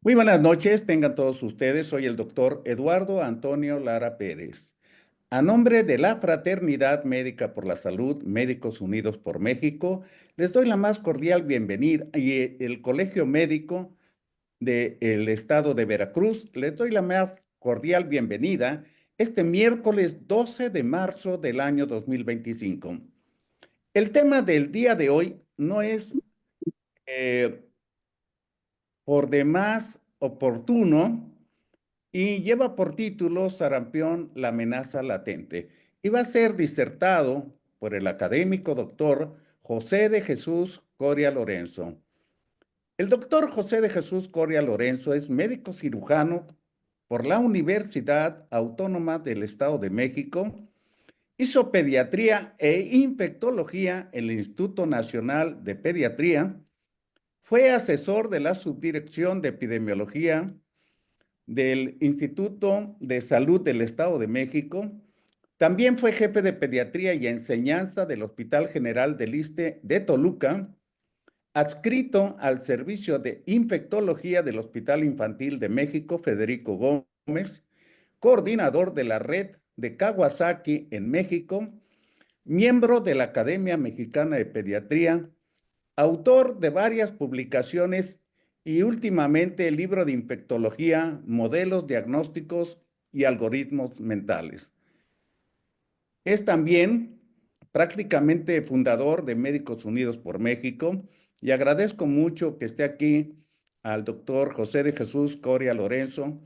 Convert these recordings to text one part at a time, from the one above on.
Muy buenas noches, tengan todos ustedes. Soy el doctor Eduardo Antonio Lara Pérez. A nombre de la Fraternidad Médica por la Salud, Médicos Unidos por México, les doy la más cordial bienvenida y el Colegio Médico del Estado de Veracruz, les doy la más cordial bienvenida este miércoles 12 de marzo del año 2025. El tema del día de hoy no es eh, por demás oportuno y lleva por título Sarampión, la amenaza latente, y va a ser disertado por el académico doctor José de Jesús Coria Lorenzo. El doctor José de Jesús Coria Lorenzo es médico cirujano por la Universidad Autónoma del Estado de México. Hizo pediatría e infectología en el Instituto Nacional de Pediatría. Fue asesor de la Subdirección de Epidemiología del Instituto de Salud del Estado de México. También fue jefe de pediatría y enseñanza del Hospital General del Iste de Toluca, adscrito al Servicio de Infectología del Hospital Infantil de México, Federico Gómez, coordinador de la red de Kawasaki en México, miembro de la Academia Mexicana de Pediatría, autor de varias publicaciones y últimamente el libro de infectología, modelos diagnósticos y algoritmos mentales. Es también prácticamente fundador de Médicos Unidos por México y agradezco mucho que esté aquí al doctor José de Jesús Coria Lorenzo,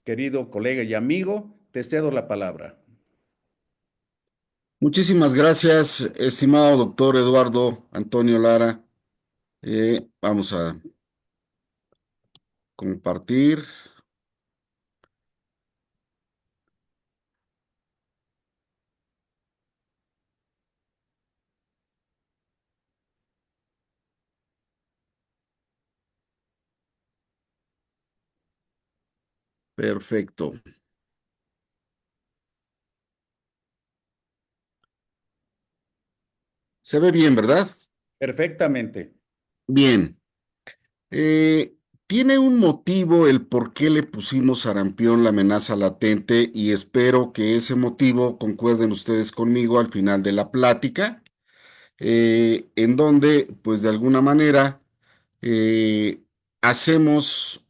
querido colega y amigo, te cedo la palabra. Muchísimas gracias, estimado doctor Eduardo Antonio Lara. Vamos a compartir. Perfecto. Se ve bien, ¿verdad? Perfectamente. Bien. Eh, Tiene un motivo el por qué le pusimos sarampión la amenaza latente y espero que ese motivo concuerden ustedes conmigo al final de la plática, en donde, pues de alguna manera, eh, hacemos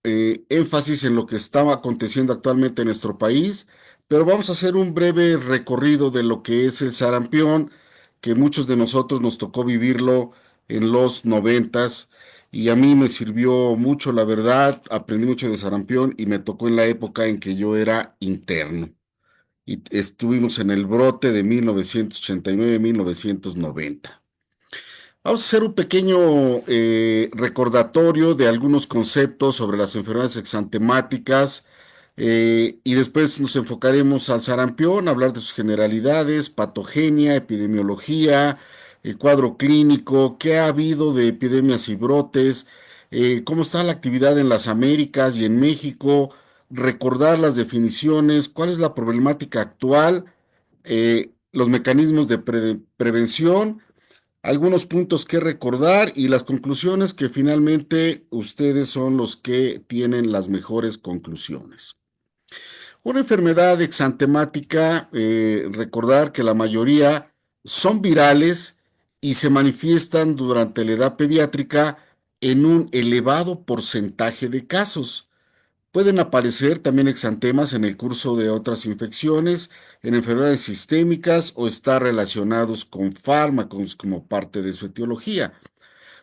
énfasis en lo que estaba aconteciendo actualmente en nuestro país, pero vamos a hacer un breve recorrido de lo que es el sarampión, que muchos de nosotros nos tocó vivirlo en los noventas, y a mí me sirvió mucho, la verdad, aprendí mucho de sarampión y me tocó en la época en que yo era interno. Y estuvimos en el brote de 1989-1990. Vamos a hacer un pequeño recordatorio de algunos conceptos sobre las enfermedades exantemáticas y después nos enfocaremos al sarampión, hablar de sus generalidades, patogenia, epidemiología, el cuadro clínico, qué ha habido de epidemias y brotes, cómo está la actividad en las Américas y en México, recordar las definiciones, cuál es la problemática actual, los mecanismos de prevención, algunos puntos que recordar y las conclusiones que finalmente ustedes son los que tienen las mejores conclusiones. Una enfermedad exantemática, recordar que la mayoría son virales y se manifiestan durante la edad pediátrica en un elevado porcentaje de casos. Pueden aparecer también exantemas en el curso de otras infecciones, en enfermedades sistémicas o estar relacionados con fármacos como parte de su etiología.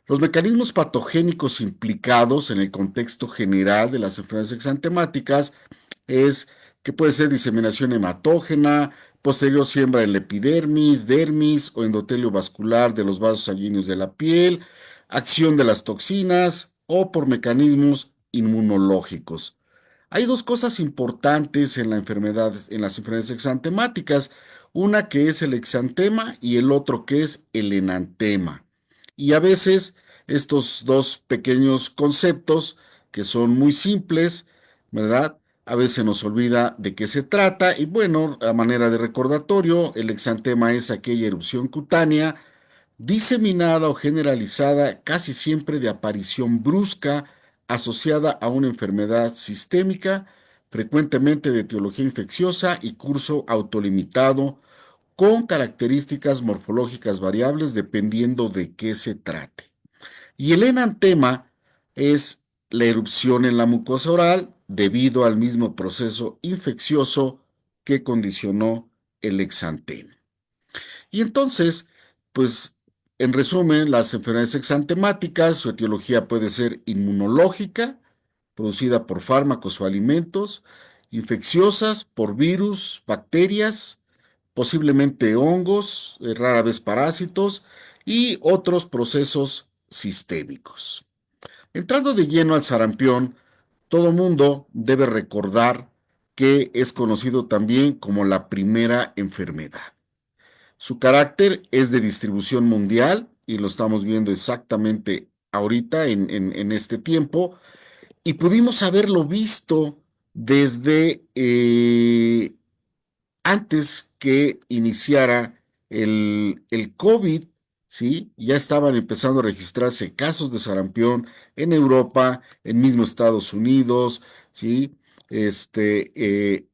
Los mecanismos patogénicos implicados en el contexto general de las enfermedades exantemáticas es que puede ser diseminación hematógena, posterior siembra en la epidermis, dermis o endotelio vascular de los vasos sanguíneos de la piel, acción de las toxinas o por mecanismos inmunológicos. Hay dos cosas importantes en en las enfermedades exantemáticas, una que es el exantema y el otro que es el enantema. Y a veces estos dos pequeños conceptos, que son muy simples, ¿verdad? A veces nos olvida de qué se trata y bueno, a manera de recordatorio, el exantema es aquella erupción cutánea diseminada o generalizada, casi siempre de aparición brusca, asociada a una enfermedad sistémica, frecuentemente de etiología infecciosa y curso autolimitado, con características morfológicas variables dependiendo de qué se trate. Y el enantema es la erupción en la mucosa oral debido al mismo proceso infeccioso que condicionó el exantema. Y entonces, pues, en resumen, las enfermedades exantemáticas, su etiología puede ser inmunológica, producida por fármacos o alimentos, infecciosas por virus, bacterias, posiblemente hongos, rara vez parásitos y otros procesos sistémicos. Entrando de lleno al sarampión, todo mundo debe recordar que es conocido también como la primera enfermedad. Su carácter es de distribución mundial y lo estamos viendo exactamente ahorita en este tiempo y pudimos haberlo visto desde antes que iniciara el COVID, ¿sí? Ya estaban empezando a registrarse casos de sarampión en Europa, en mismo Estados Unidos, ¿sí? Este, eh,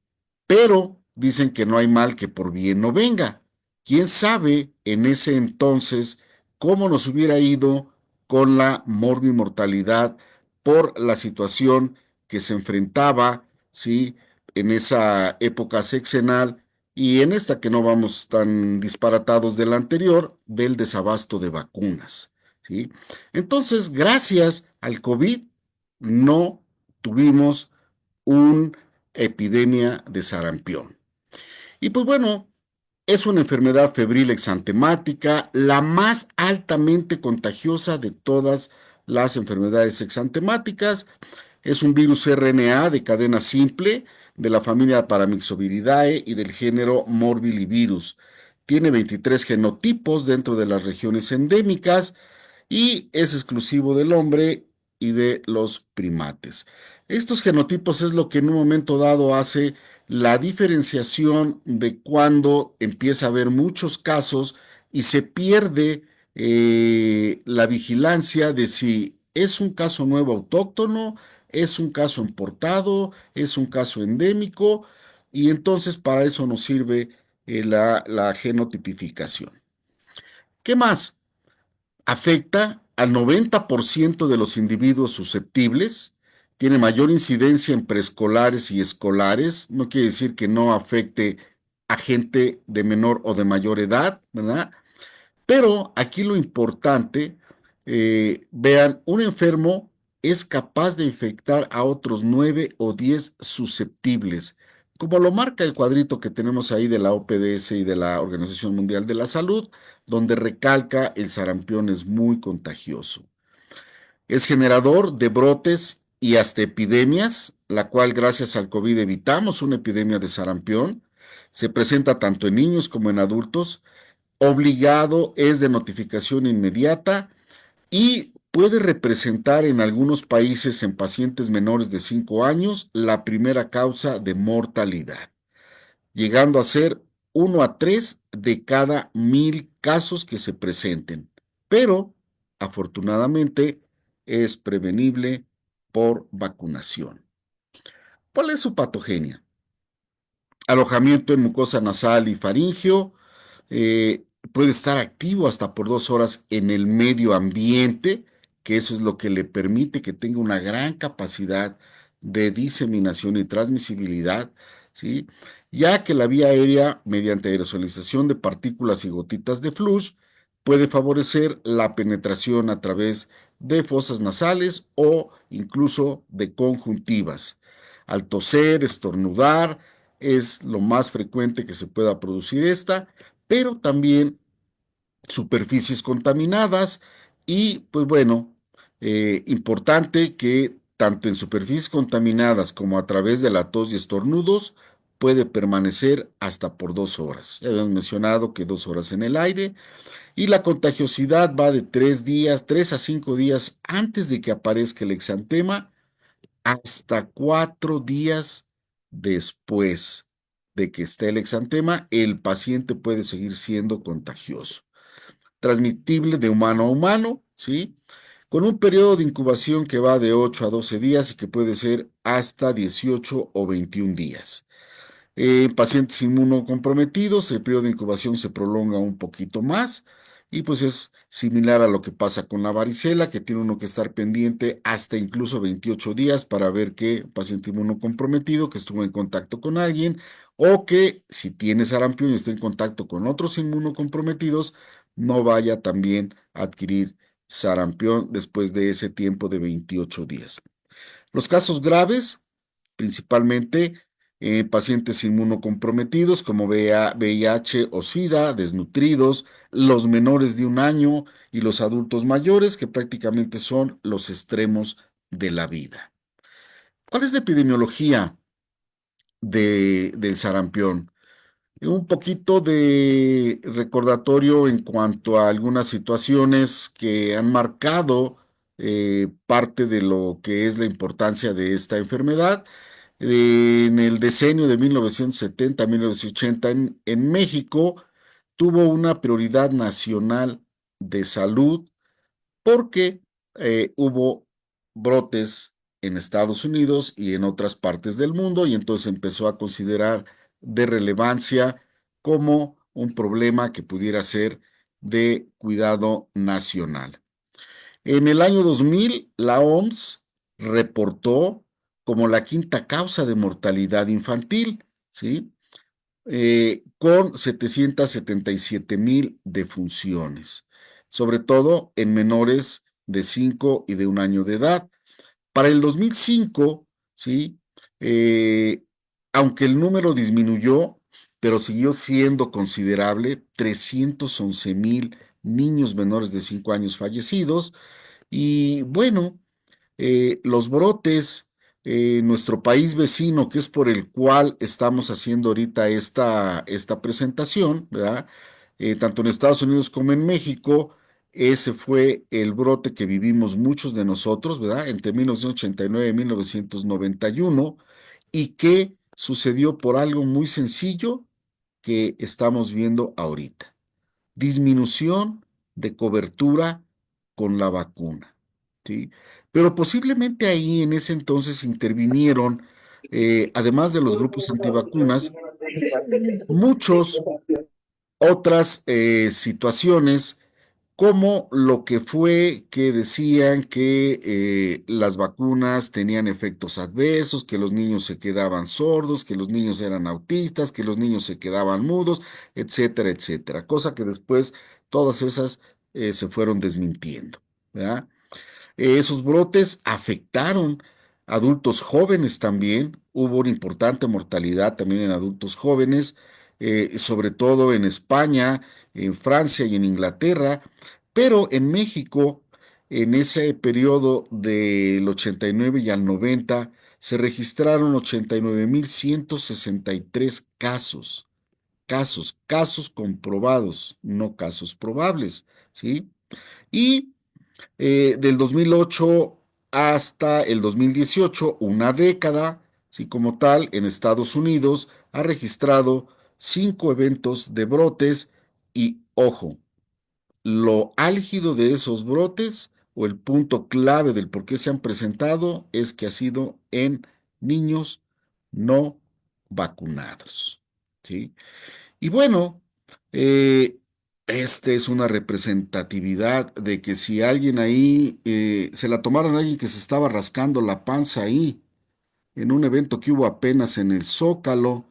pero dicen que no hay mal que por bien no venga. ¿Quién sabe en ese entonces cómo nos hubiera ido con la morbimortalidad por la situación que se enfrentaba, ¿sí? En esa época sexenal y en esta que no vamos tan disparatados del anterior, del desabasto de vacunas, ¿sí? Entonces, gracias al COVID, no tuvimos una epidemia de sarampión. Y pues bueno, es una enfermedad febril exantemática, la más altamente contagiosa de todas las enfermedades exantemáticas. Es un virus RNA de cadena simple de la familia Paramyxoviridae y del género Morbillivirus. Tiene 23 genotipos dentro de las regiones endémicas y es exclusivo del hombre y de los primates. Estos genotipos es lo que en un momento dado hace la diferenciación de cuando empieza a haber muchos casos y se pierde la vigilancia de si es un caso nuevo autóctono, es un caso importado, es un caso endémico, y entonces para eso nos sirve la genotipificación. ¿Qué más? Afecta al 90% de los individuos susceptibles, tiene mayor incidencia en preescolares y escolares, no quiere decir que no afecte a gente de menor o de mayor edad, ¿verdad? Pero aquí lo importante, vean, un enfermo es capaz de infectar a otros 9 o 10 susceptibles, como lo marca el cuadrito que tenemos ahí de la OPDS y de la Organización Mundial de la Salud, donde recalca el sarampión es muy contagioso. Es generador de brotes y hasta epidemias, la cual gracias al COVID evitamos una epidemia de sarampión. Se presenta tanto en niños como en adultos, obligado, es de notificación inmediata y puede representar en algunos países en pacientes menores de 5 años la primera causa de mortalidad, llegando a ser 1 a 3 de cada 1000 casos que se presenten. Pero, afortunadamente, es prevenible por vacunación. ¿Cuál es su patogenia? Alojamiento en mucosa nasal y faringio, eh, puede estar activo hasta por 2 horas en el medio ambiente, que eso es lo que le permite que tenga una gran capacidad de diseminación y transmisibilidad, ¿sí? Ya que la vía aérea, mediante aerosolización de partículas y gotitas de flush, puede favorecer la penetración a través de fosas nasales o incluso de conjuntivas. Al toser, estornudar, es lo más frecuente que se pueda producir esta, pero también superficies contaminadas y pues bueno, importante que tanto en superficies contaminadas como a través de la tos y estornudos puede permanecer hasta por 2 horas. Ya habíamos mencionado que 2 horas en el aire y la contagiosidad va de 3 días, 3 a 5 días antes de que aparezca el exantema hasta 4 días después de que esté el exantema, el paciente puede seguir siendo contagioso. Transmitible de humano a humano, ¿sí? con un periodo de incubación que va de 8 a 12 días y que puede ser hasta 18 o 21 días. En pacientes inmunocomprometidos, el periodo de incubación se prolonga un poquito más y pues es similar a lo que pasa con la varicela, que tiene uno que estar pendiente hasta incluso 28 días para ver que paciente inmunocomprometido que estuvo en contacto con alguien o que si tiene sarampión y está en contacto con otros inmunocomprometidos, no vaya también a adquirir sarampión después de ese tiempo de 28 días. Los casos graves, principalmente pacientes inmunocomprometidos como VIH o SIDA, desnutridos, los menores de 1 año y los adultos mayores, que prácticamente son los extremos de la vida. ¿Cuál es la epidemiología del sarampión? Un poquito de recordatorio en cuanto a algunas situaciones que han marcado parte de lo que es la importancia de esta enfermedad. En el decenio de 1970 a 1980 en México tuvo una prioridad nacional de salud porque hubo brotes en Estados Unidos y en otras partes del mundo y entonces empezó a considerar de relevancia como un problema que pudiera ser de cuidado nacional. En el año 2000, la OMS reportó como la quinta causa de mortalidad infantil, ¿sí? Con 777,000 defunciones, sobre todo en menores de 5 y de 1 año de edad. Para el 2005, ¿sí? Eh, Aunque el número disminuyó, pero siguió siendo considerable, 311,000 niños menores de 5 años fallecidos. Y bueno, los brotes, nuestro país vecino, que es por el cual estamos haciendo ahorita esta presentación, ¿verdad? Tanto en Estados Unidos como en México, ese fue el brote que vivimos muchos de nosotros, ¿verdad? Entre 1989 y 1991, y que sucedió por algo muy sencillo que estamos viendo ahorita: disminución de cobertura con la vacuna, ¿sí? Pero posiblemente ahí en ese entonces intervinieron, además de los grupos antivacunas, muchas otras situaciones como lo que fue que decían que las vacunas tenían efectos adversos, que los niños se quedaban sordos, que los niños eran autistas, que los niños se quedaban mudos, etcétera, etcétera. Cosa que después todas esas se fueron desmintiendo, ¿verdad? Esos brotes afectaron a adultos jóvenes también. Hubo una importante mortalidad también en adultos jóvenes, sobre todo en España, en Francia y en Inglaterra. Pero en México, en ese periodo del 89 y al 90, se registraron 89,163 casos. Casos comprobados, no casos probables, ¿sí? Y del 2008 hasta el 2018, una década, así como tal, en Estados Unidos ha registrado 5 eventos de brotes y, ojo, lo álgido de esos brotes o el punto clave del por qué se han presentado es que ha sido en niños no vacunados, ¿sí? Y bueno, eh, este es una representatividad de que si alguien ahí se la tomaron a alguien que se estaba rascando la panza ahí, en un evento que hubo apenas en el Zócalo,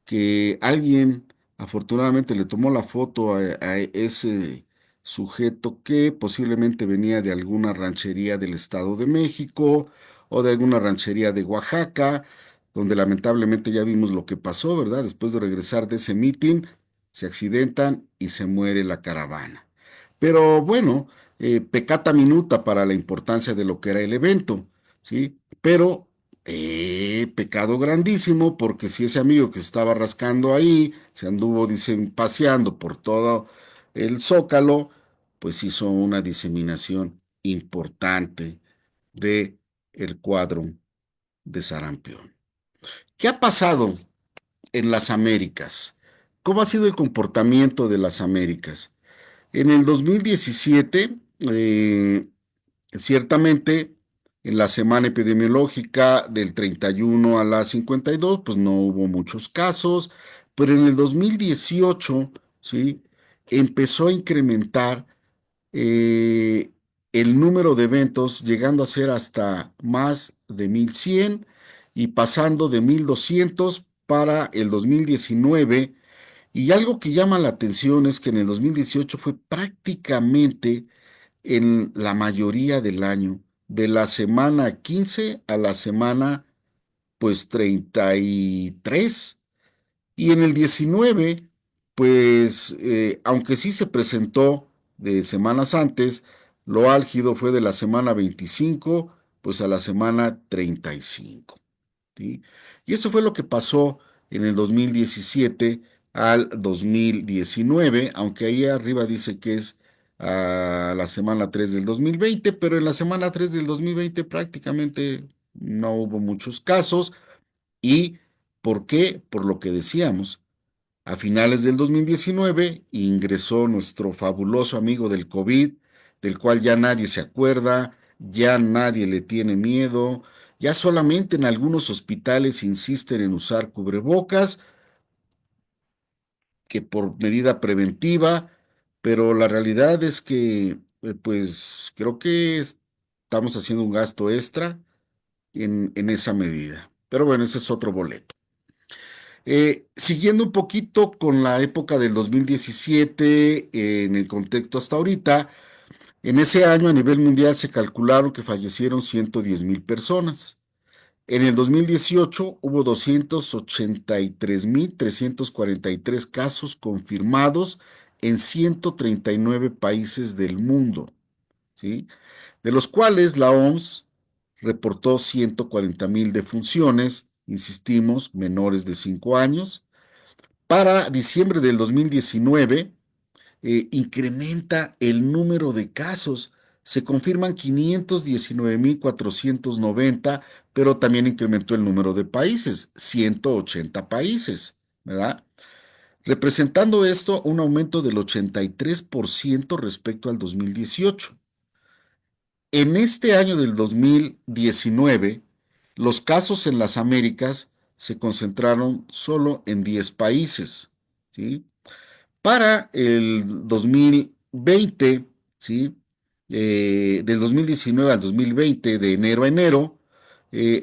que alguien afortunadamente le tomó la foto a ese sujeto que posiblemente venía de alguna ranchería del Estado de México o de alguna ranchería de Oaxaca, donde lamentablemente ya vimos lo que pasó, ¿verdad? Después de regresar de ese mitin, se accidentan y se muere la caravana. Pero bueno, peccata minuta para la importancia de lo que era el evento, ¿sí? Pero pecado grandísimo, porque si ese amigo que se estaba rascando ahí se anduvo, dicen, paseando por todo el Zócalo, pues hizo una diseminación importante de el cuadro de sarampión. ¿Qué ha pasado en las Américas? ¿Cómo ha sido el comportamiento de las Américas? En el 2017, Ciertamente, en la semana epidemiológica del 31 a la 52, pues no hubo muchos casos, pero en el 2018, ¿sí? Empezó a incrementar eh, el número de eventos, llegando a ser hasta más de 1100 y pasando de 1200 para el 2019. Y algo que llama la atención es que en el 2018 fue prácticamente en la mayoría del año, de la semana 15 a la semana pues 33. Y en el 19, pues aunque sí se presentó de semanas antes, lo álgido fue de la semana 25 pues a la semana 35. ¿Sí? Y eso fue lo que pasó en el 2017 al 2019, aunque ahí arriba dice que es a la semana 3 del 2020, pero en la semana 3 del 2020 prácticamente no hubo muchos casos. ¿Y por qué? Por lo que decíamos. A finales del 2019 ingresó nuestro fabuloso amigo del COVID, del cual ya nadie se acuerda, ya nadie le tiene miedo, ya solamente en algunos hospitales insisten en usar cubrebocas, que por medida preventiva, pero la realidad es que, pues creo que estamos haciendo un gasto extra en esa medida. Pero bueno, ese es otro boleto. Siguiendo un poquito con la época del 2017, en el contexto hasta ahorita, en ese año a nivel mundial se calcularon que fallecieron 110,000 personas. En el 2018 hubo 283,343 casos confirmados en 139 países del mundo, ¿sí? De los cuales la OMS reportó 140,000 defunciones, insistimos, menores de 5 años. Para diciembre del 2019, incrementa el número de casos. Se confirman 519,490, pero también incrementó el número de países, 180 países, ¿verdad? Representando esto un aumento del 83% respecto al 2018. En este año del 2019, los casos en las Américas se concentraron solo en 10 países, ¿sí? Para el 2020, ¿sí? Del 2019 al 2020, de enero a enero,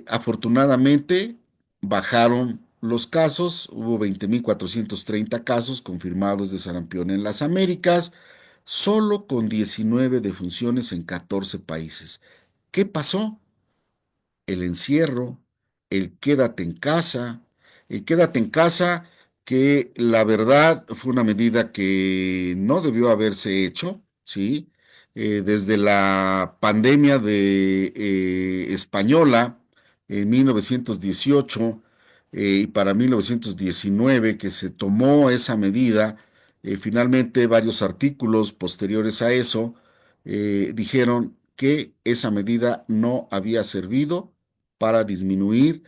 afortunadamente bajaron los casos, hubo 20,430 casos confirmados de sarampión en las Américas, solo con 19 defunciones en 14 países. ¿Qué pasó? El encierro, el quédate en casa, que la verdad fue una medida que no debió haberse hecho, ¿sí? Desde la pandemia de española en 1918 y para 1919 que se tomó esa medida, finalmente varios artículos posteriores a eso dijeron que esa medida no había servido para disminuir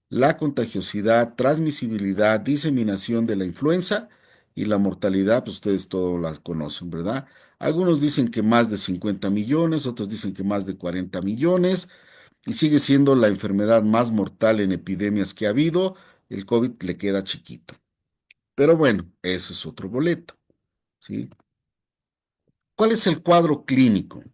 la contagiosidad, transmisibilidad, diseminación de la influenza y la mortalidad, pues ustedes todos las conocen, ¿verdad? Algunos dicen que más de 50 millones, otros dicen que más de 40 millones, y sigue siendo la enfermedad más mortal en epidemias que ha habido. El COVID le queda chiquito. Pero bueno, ese es otro boleto, ¿sí? ¿Cuál es el cuadro clínico?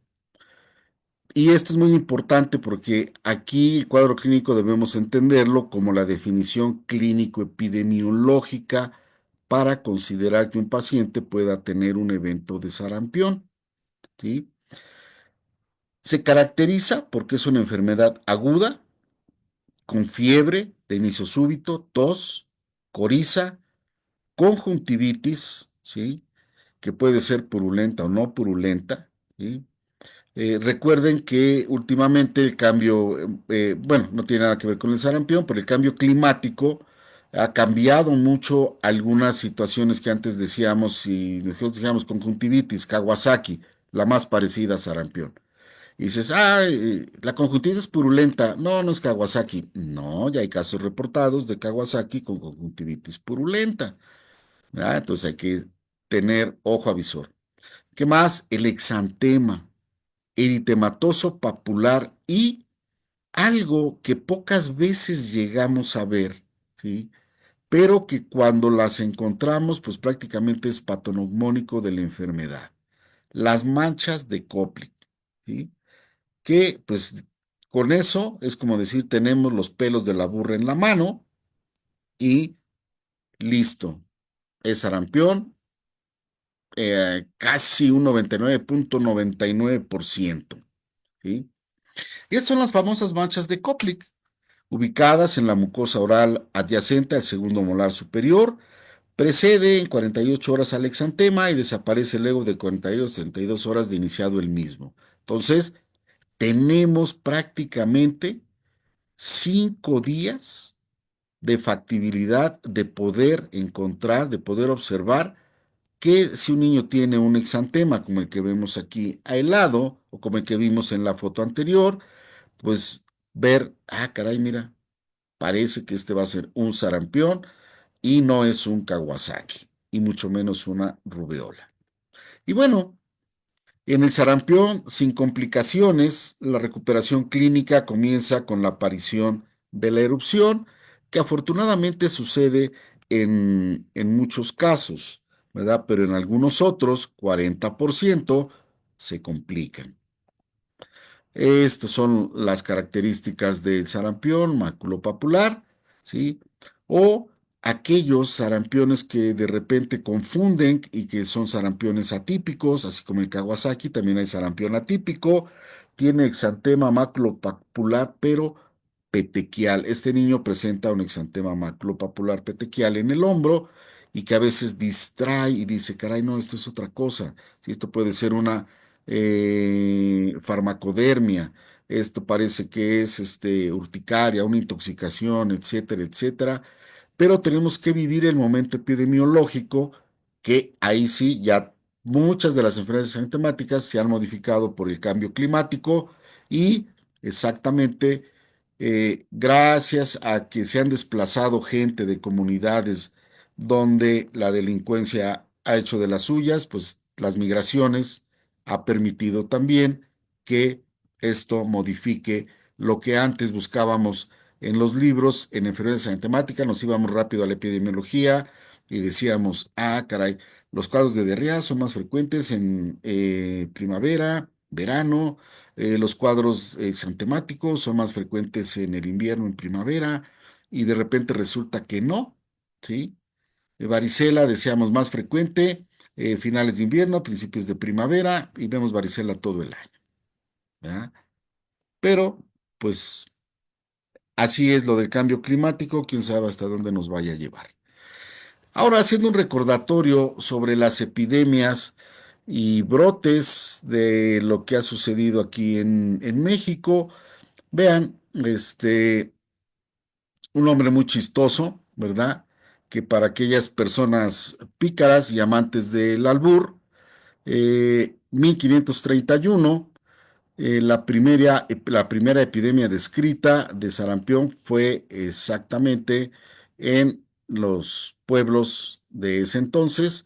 Y esto es muy importante porque aquí el cuadro clínico debemos entenderlo como la definición clínico-epidemiológica para considerar que un paciente pueda tener un evento de sarampión, ¿sí? Se caracteriza porque es una enfermedad aguda, con fiebre de inicio súbito, tos, coriza, conjuntivitis, ¿sí? Que puede ser purulenta o no purulenta, ¿sí? Recuerden que últimamente el cambio, bueno, no tiene nada que ver con el sarampión, pero el cambio climático ha cambiado mucho algunas situaciones que antes decíamos, si nosotros decíamos conjuntivitis, Kawasaki, la más parecida a sarampión. Y dices, la conjuntivitis es purulenta. No, no es Kawasaki. No, ya hay casos reportados de Kawasaki con conjuntivitis purulenta, ¿verdad? Entonces hay que tener ojo avisor. ¿Qué más? El exantema. eritematoso papular y algo que pocas veces llegamos a ver, ¿sí? Pero que cuando las encontramos, pues prácticamente es patognomónico de la enfermedad. Las manchas de Koplik, ¿sí? Que pues con eso es como decir, tenemos los pelos de la burra en la mano y listo, es sarampión, casi un 99.99%, ¿sí? Y estas son las famosas manchas de Koplik, ubicadas en la mucosa oral adyacente al segundo molar superior. Precede en 48 horas al exantema y desaparece luego de 48 a 72 horas de iniciado el mismo. Entonces, tenemos prácticamente 5 días de factibilidad de poder encontrar, de poder observar que si un niño tiene un exantema como el que vemos aquí al lado o como el que vimos en la foto anterior, pues ver, ah, caray, mira, parece que este va a ser un sarampión y no es un Kawasaki, y mucho menos una rubeola. Y bueno, en el sarampión, sin complicaciones, la recuperación clínica comienza con la aparición de la erupción, que afortunadamente sucede en muchos casos, ¿verdad? Pero en algunos otros, 40%, se complican. Estas son las características del sarampión maculopapular, ¿sí? O aquellos sarampiones que de repente confunden y que son sarampiones atípicos, así como el Kawasaki, también hay sarampión atípico, tiene exantema maculopapular, pero petequial. Este niño presenta un exantema maculopapular petequial en el hombro y que a veces distrae y dice, caray, no, esto es otra cosa. Si esto puede ser una farmacodermia, esto parece que es urticaria, una intoxicación, etcétera, etcétera, pero tenemos que vivir el momento epidemiológico, que ahí sí ya muchas de las enfermedades entemáticas se han modificado por el cambio climático y exactamente gracias a que se han desplazado gente de comunidades donde la delincuencia ha hecho de las suyas, pues las migraciones ha permitido también que esto modifique lo que antes buscábamos en los libros, en enfermedades entemáticas, nos íbamos rápido a la epidemiología y decíamos, ah, caray, los cuadros de diarrea son más frecuentes en primavera, verano, los cuadros exantemáticos son más frecuentes en el invierno, en primavera, y de repente resulta que no, ¿sí? Varicela, decíamos, más frecuente, finales de invierno, principios de primavera, y vemos varicela todo el año, ¿verdad? Pero, pues, así es lo del cambio climático, quién sabe hasta dónde nos vaya a llevar. Ahora, haciendo un recordatorio sobre las epidemias y brotes de lo que ha sucedido aquí en México, vean, un hombre muy chistoso, ¿verdad? Que para aquellas personas pícaras y amantes del albur, 1531, la primera epidemia descrita de sarampión fue exactamente en los pueblos de ese entonces.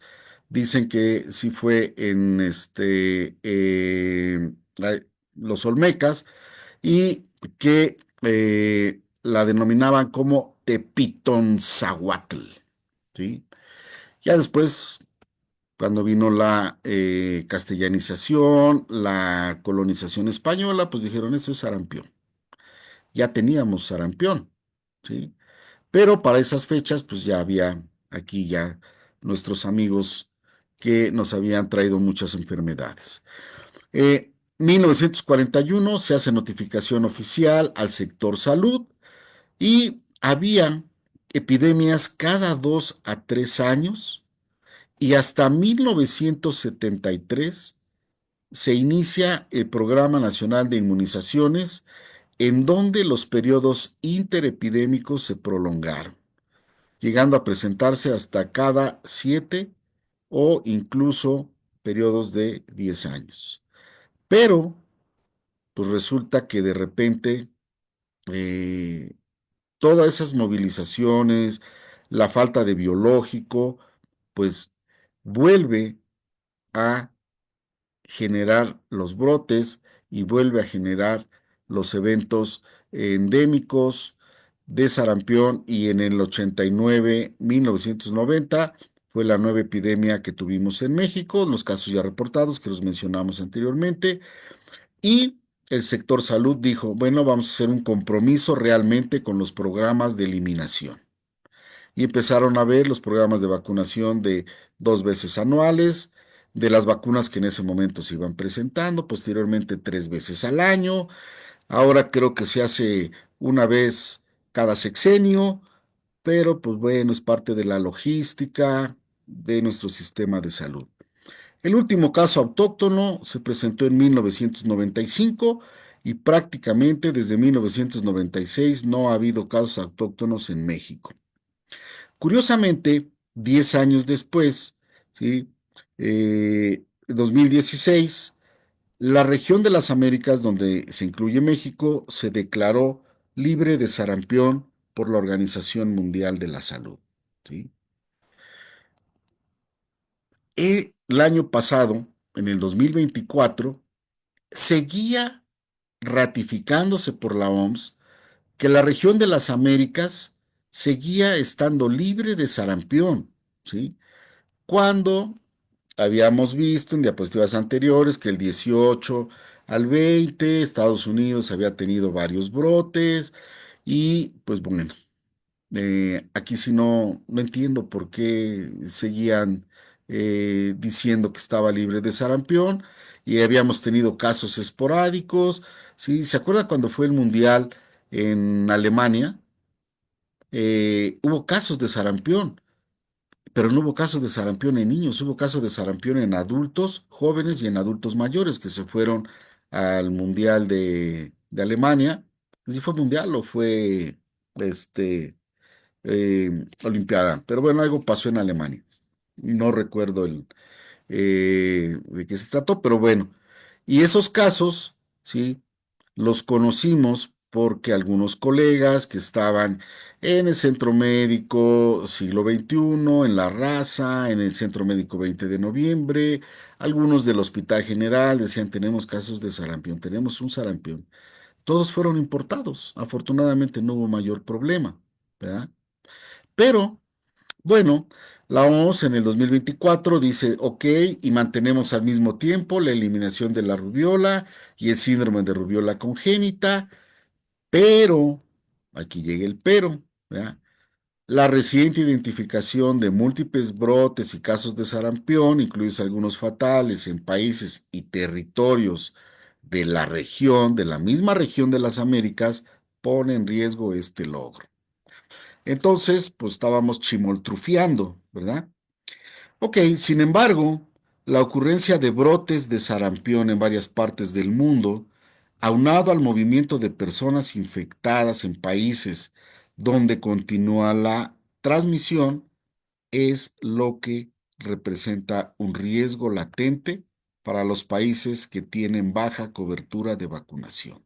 Dicen que sí fue en los Olmecas y que la denominaban como Tepitonzahuatl, ¿sí? Ya después, cuando vino la castellanización, la colonización española, pues dijeron, eso es sarampión. Ya teníamos sarampión, ¿sí? Pero para esas fechas, pues ya había aquí ya nuestros amigos que nos habían traído muchas enfermedades. 1941 se hace notificación oficial al sector salud y había epidemias cada 2 a 3 años y hasta 1973 se inicia el Programa Nacional de Inmunizaciones en donde los periodos interepidémicos se prolongaron, llegando a presentarse hasta cada 7 o incluso periodos de 10 años. Pero, pues resulta que de repente eh, todas esas movilizaciones, la falta de biológico, pues vuelve a generar los brotes y vuelve a generar los eventos endémicos de sarampión y en el 89, 1990 fue la nueva epidemia que tuvimos en México, los casos ya reportados que los mencionamos anteriormente, y el sector salud dijo, bueno, vamos a hacer un compromiso realmente con los programas de eliminación. Y empezaron a ver los programas de vacunación de 2 veces anuales, de las vacunas que en ese momento se iban presentando, posteriormente 3 veces al año. Ahora creo que se hace una vez cada sexenio, pero pues bueno, es parte de la logística de nuestro sistema de salud. El último caso autóctono se presentó en 1995 y prácticamente desde 1996 no ha habido casos autóctonos en México. Curiosamente, 10 años después, ¿sí? 2016, la región de las Américas, donde se incluye México, se declaró libre de sarampión por la Organización Mundial de la Salud. ¿Sí? El año pasado, en el 2024, seguía ratificándose por la OMS que la región de las Américas seguía estando libre de sarampión, ¿sí? Cuando habíamos visto en diapositivas anteriores que el 18 al 20 Estados Unidos había tenido varios brotes y pues bueno, aquí sí no entiendo por qué seguían diciendo que estaba libre de sarampión y habíamos tenido casos esporádicos. ¿Sí? ¿Se acuerda cuando fue el mundial en Alemania? Hubo casos de sarampión, pero no hubo casos de sarampión en niños, hubo casos de sarampión en adultos jóvenes y en adultos mayores que se fueron al mundial de Alemania. ¿Si fue mundial o fue este? Olimpiada. Pero bueno, algo pasó en Alemania. No recuerdo de qué se trató, pero bueno. Y esos casos, ¿sí? Los conocimos porque algunos colegas que estaban en el Centro Médico Siglo XXI, en La Raza, en el Centro Médico 20 de Noviembre, algunos del Hospital General decían, tenemos casos de sarampión, tenemos un sarampión. Todos fueron importados. Afortunadamente no hubo mayor problema, ¿verdad? Pero bueno, la OMS en el 2024 dice, ok, y mantenemos al mismo tiempo la eliminación de la rubiola y el síndrome de rubiola congénita, pero, aquí llega el pero, ¿verdad? La reciente identificación de múltiples brotes y casos de sarampión, incluidos algunos fatales en países y territorios de la región, de la misma región de las Américas, pone en riesgo este logro. Entonces, pues estábamos chimoltrufiando, ¿verdad? Ok, sin embargo, la ocurrencia de brotes de sarampión en varias partes del mundo, aunado al movimiento de personas infectadas en países donde continúa la transmisión, es lo que representa un riesgo latente para los países que tienen baja cobertura de vacunación.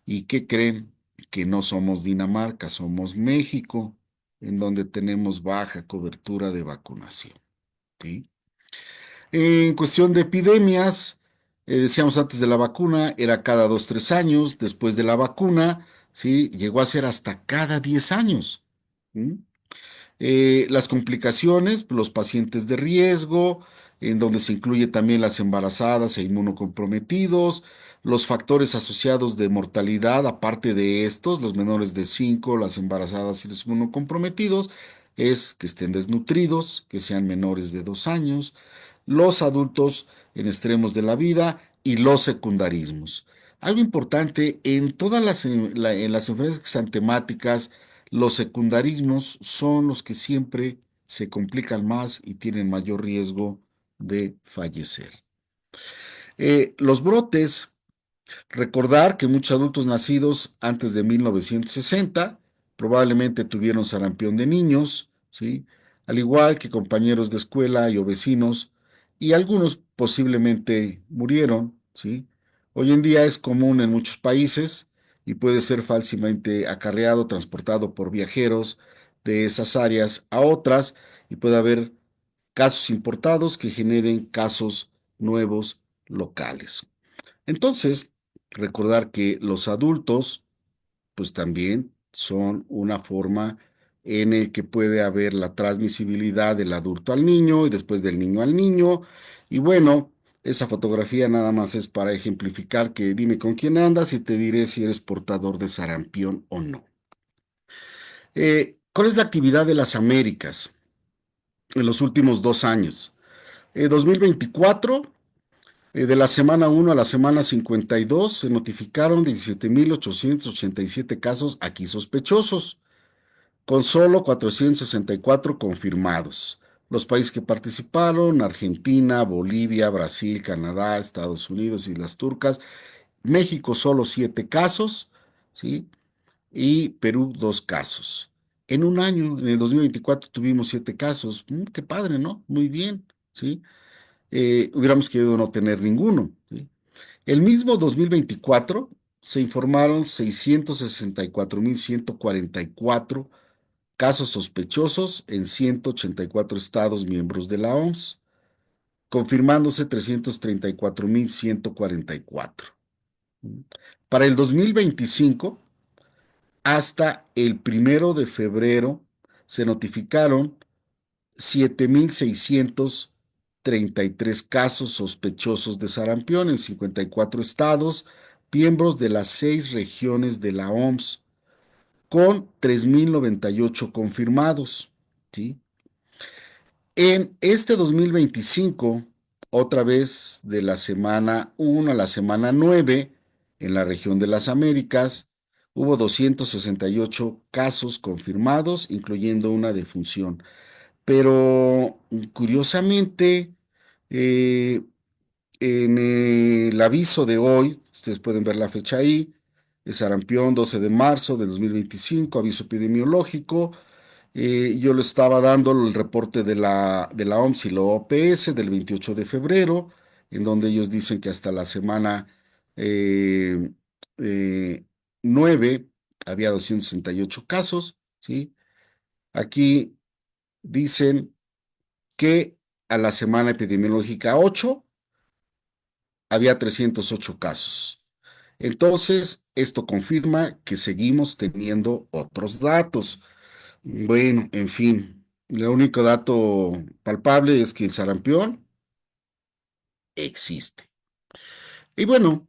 ¿Y qué creen? Que no somos Dinamarca, somos México, en donde tenemos baja cobertura de vacunación. ¿Sí? En cuestión de epidemias, decíamos antes de la vacuna, era cada 2, 3 años. Después de la vacuna, ¿sí? Llegó a ser hasta cada 10 años. ¿Sí? Las complicaciones, los pacientes de riesgo, en donde se incluye también las embarazadas e inmunocomprometidos, los factores asociados de mortalidad, aparte de estos, los menores de 5, las embarazadas y los inmunocomprometidos, es que estén desnutridos, que sean menores de 2 años, los adultos en extremos de la vida y los secundarismos. Algo importante, en todas en las enfermedades exantemáticas, los secundarismos son los que siempre se complican más y tienen mayor riesgo de fallecer. Los brotes, recordar que muchos adultos nacidos antes de 1960 probablemente tuvieron sarampión de niños, ¿sí? Al igual que compañeros de escuela y o vecinos, y algunos posiblemente murieron, ¿sí? Hoy en día es común en muchos países y puede ser fácilmente acarreado, transportado por viajeros de esas áreas a otras y puede haber casos importados que generen casos nuevos locales. Entonces, recordar que los adultos, pues también son una forma en el que puede haber la transmisibilidad del adulto al niño y después del niño al niño. Y bueno, esa fotografía nada más es para ejemplificar que dime con quién andas y te diré si eres portador de sarampión o no. ¿Cuál es la actividad de las Américas en los últimos 2 años? 2024, de la semana 1 a la semana 52, se notificaron 17.887 casos aquí sospechosos, con solo 464 confirmados. Los países que participaron: Argentina, Bolivia, Brasil, Canadá, Estados Unidos, Islas Turcas, México solo 7 casos, ¿sí? Y Perú 2 casos. En un año, en el 2024, tuvimos 7 casos. Qué padre, ¿no? Muy bien, ¿sí? Hubiéramos querido no tener ninguno, ¿sí? El mismo 2024 se informaron 664.144 casos sospechosos en 184 estados miembros de la OMS, confirmándose 334.144. Para el 2025, hasta el 1 de febrero, se notificaron 7.633 casos sospechosos de sarampión en 54 estados, miembros de las 6 regiones de la OMS, con 3.098 confirmados, ¿sí? En este 2025, otra vez de la semana 1 a la semana 9, en la región de las Américas, hubo 268 casos confirmados, incluyendo una defunción. Pero curiosamente, eh, en el aviso de hoy, ustedes pueden ver la fecha ahí, de sarampión, 12 de marzo del 2025, aviso epidemiológico. Yo le estaba dando el reporte de la OMS y la OPS del 28 de febrero, en donde ellos dicen que hasta la semana eh, eh, 9 había 268 casos, ¿sí? Aquí dicen que a la semana epidemiológica 8 había 308 casos. Entonces, esto confirma que seguimos teniendo otros datos. Bueno, en fin, el único dato palpable es que el sarampión existe. Y bueno,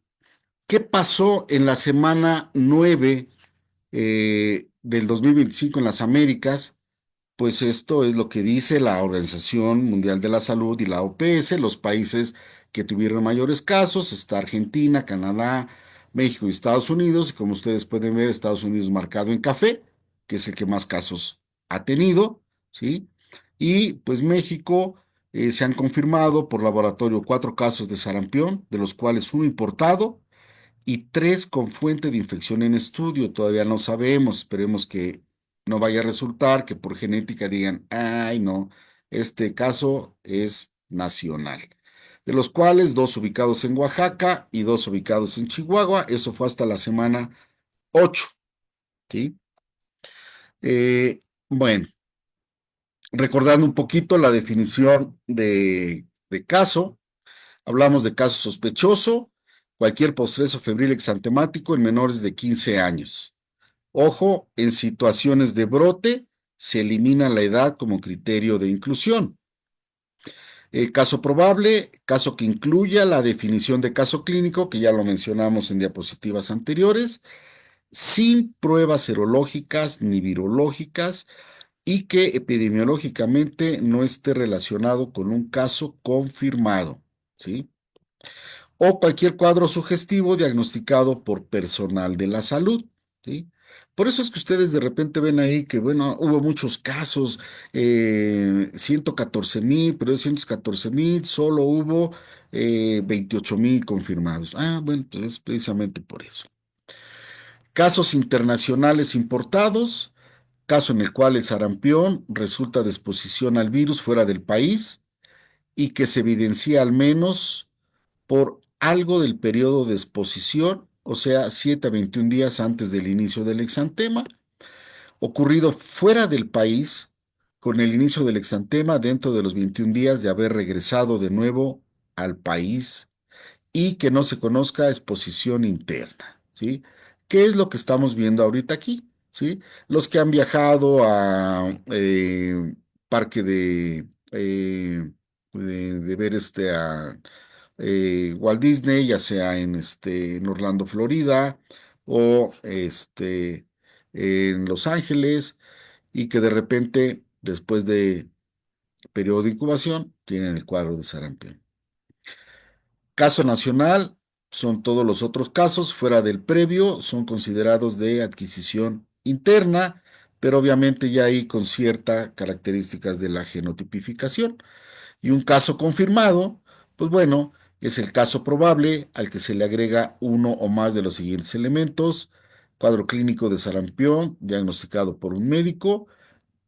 ¿qué pasó en la semana 9 del 2025 en las Américas? Pues esto es lo que dice la Organización Mundial de la Salud y la OPS. Los países que tuvieron mayores casos: está Argentina, Canadá, México y Estados Unidos. Y como ustedes pueden ver, Estados Unidos marcado en café, que es el que más casos ha tenido, ¿sí? Y pues México, se han confirmado por laboratorio 4 casos de sarampión, de los cuales uno importado y 3 con fuente de infección en estudio. Todavía no sabemos, esperemos que no vaya a resultar que por genética digan, ay, no, este caso es nacional. De los cuales 2 ubicados en Oaxaca y 2 ubicados en Chihuahua. Eso fue hasta la semana 8, ¿sí? Bueno, recordando un poquito la definición de caso. Hablamos de caso sospechoso: cualquier postreso febril exantemático en menores de 15 años. Ojo, en situaciones de brote se elimina la edad como criterio de inclusión. Caso probable: caso que incluya la definición de caso clínico, que ya lo mencionamos en diapositivas anteriores, sin pruebas serológicas ni virológicas, y que epidemiológicamente no esté relacionado con un caso confirmado, ¿sí? O cualquier cuadro sugestivo diagnosticado por personal de la salud, ¿sí? Por eso es que ustedes de repente ven ahí que, bueno, hubo muchos casos, 114.000, pero de 114.000 solo hubo 28.000 confirmados. Ah, bueno, pues es precisamente por eso. Casos internacionales importados: caso en el cual el sarampión resulta de exposición al virus fuera del país y que se evidencia al menos por algo del periodo de exposición, o sea, 7 a 21 días antes del inicio del exantema, ocurrido fuera del país con el inicio del exantema dentro de los 21 días de haber regresado de nuevo al país, y que no se conozca exposición interna, ¿sí? ¿Qué es lo que estamos viendo ahorita aquí? ¿Sí? Los que han viajado a parque de ver a Walt Disney, ya sea en Orlando, Florida, o en Los Ángeles, y que de repente, después de periodo de incubación, tienen el cuadro de sarampión. Caso nacional, son todos los otros casos fuera del previo, son considerados de adquisición interna, pero obviamente ya ahí con ciertas características de la genotipificación. Y un caso confirmado, pues bueno, es el caso probable al que se le agrega uno o más de los siguientes elementos: cuadro clínico de sarampión diagnosticado por un médico,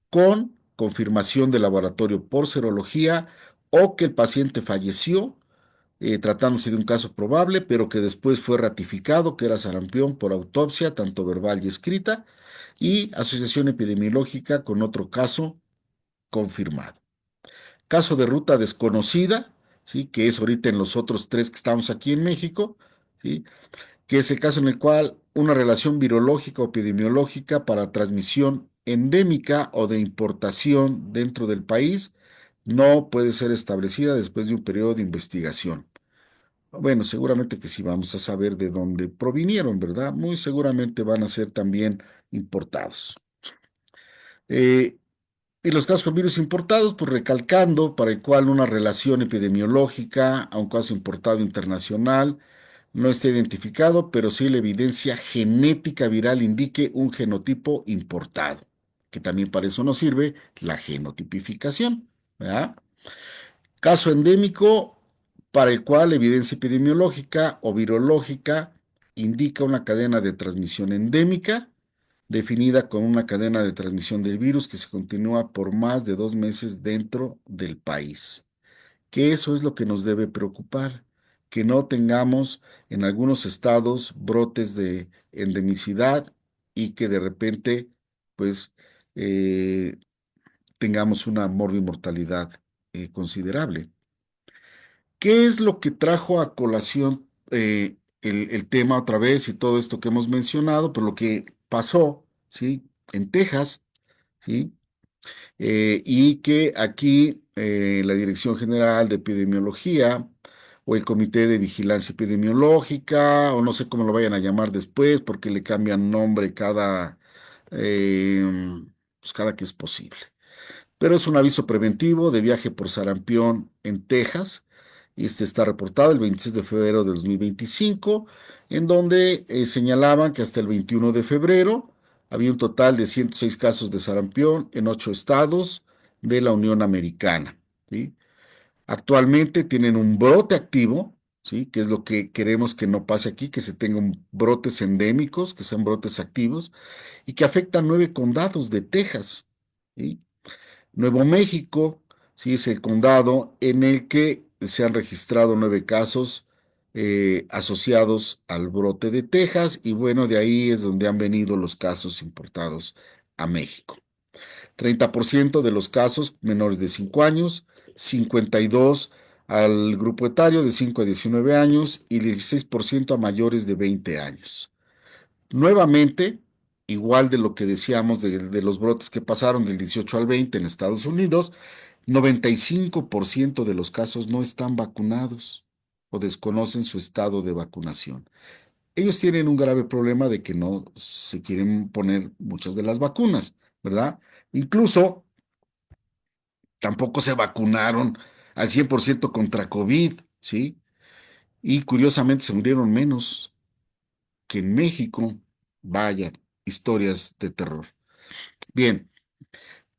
con confirmación de laboratorio por serología, o que el paciente falleció tratándose de un caso probable, pero que después fue ratificado que era sarampión por autopsia, tanto verbal y escrita, y asociación epidemiológica con otro caso confirmado. Caso de ruta desconocida, ¿sí? Que es ahorita en los otros tres que estamos aquí en México, ¿sí? Que es el caso en el cual una relación virológica o epidemiológica para transmisión endémica o de importación dentro del país no puede ser establecida después de un periodo de investigación. Bueno, seguramente que sí vamos a saber de dónde provinieron, ¿verdad? Muy seguramente van a ser también importados. Eh, y los casos con virus importados, pues recalcando, para el cual una relación epidemiológica a un caso importado internacional no está identificado, pero sí la evidencia genética viral indique un genotipo importado, que también para eso nos sirve la genotipificación, ¿verdad? Caso endémico para el cual evidencia epidemiológica o virológica indica una cadena de transmisión endémica definida con una cadena de transmisión del virus que se continúa por más de 2 meses dentro del país. Que eso es lo que nos debe preocupar, que no tengamos en algunos estados brotes de endemicidad y que de repente, pues, eh, tengamos una morbimortalidad considerable. ¿Qué es lo que trajo a colación el tema otra vez y todo esto que hemos mencionado? Por lo que pasó, ¿sí? En Texas, ¿sí? Y que aquí la Dirección General de Epidemiología o el Comité de Vigilancia Epidemiológica, o no sé cómo lo vayan a llamar después, porque le cambian nombre eh, pues cada que es posible, pero es un aviso preventivo de viaje por sarampión en Texas. Y este está reportado el 26 de febrero de 2025, en donde señalaban que hasta el 21 de febrero había un total de 106 casos de sarampión en 8 estados de la Unión Americana, ¿sí? Actualmente tienen un brote activo, ¿sí? Que es lo que queremos que no pase aquí, que se tengan brotes endémicos, que sean brotes activos, y que afectan 9 condados de Texas, ¿sí? Nuevo México, sí, es el condado en el que se han registrado 9 casos asociados al brote de Texas, y bueno, de ahí es donde han venido los casos importados a México. 30% de los casos menores de 5 años, 52 al grupo etario de 5 a 19 años y 16% a mayores de 20 años. Nuevamente, igual de lo que decíamos de los brotes que pasaron del 18 al 20 en Estados Unidos, 95% de los casos no están vacunados o desconocen su estado de vacunación. Ellos tienen un grave problema de que no se quieren poner muchas de las vacunas, ¿verdad? Incluso tampoco se vacunaron al 100% contra COVID, ¿sí? Y curiosamente se murieron menos que en México. Vaya, historias de terror. Bien,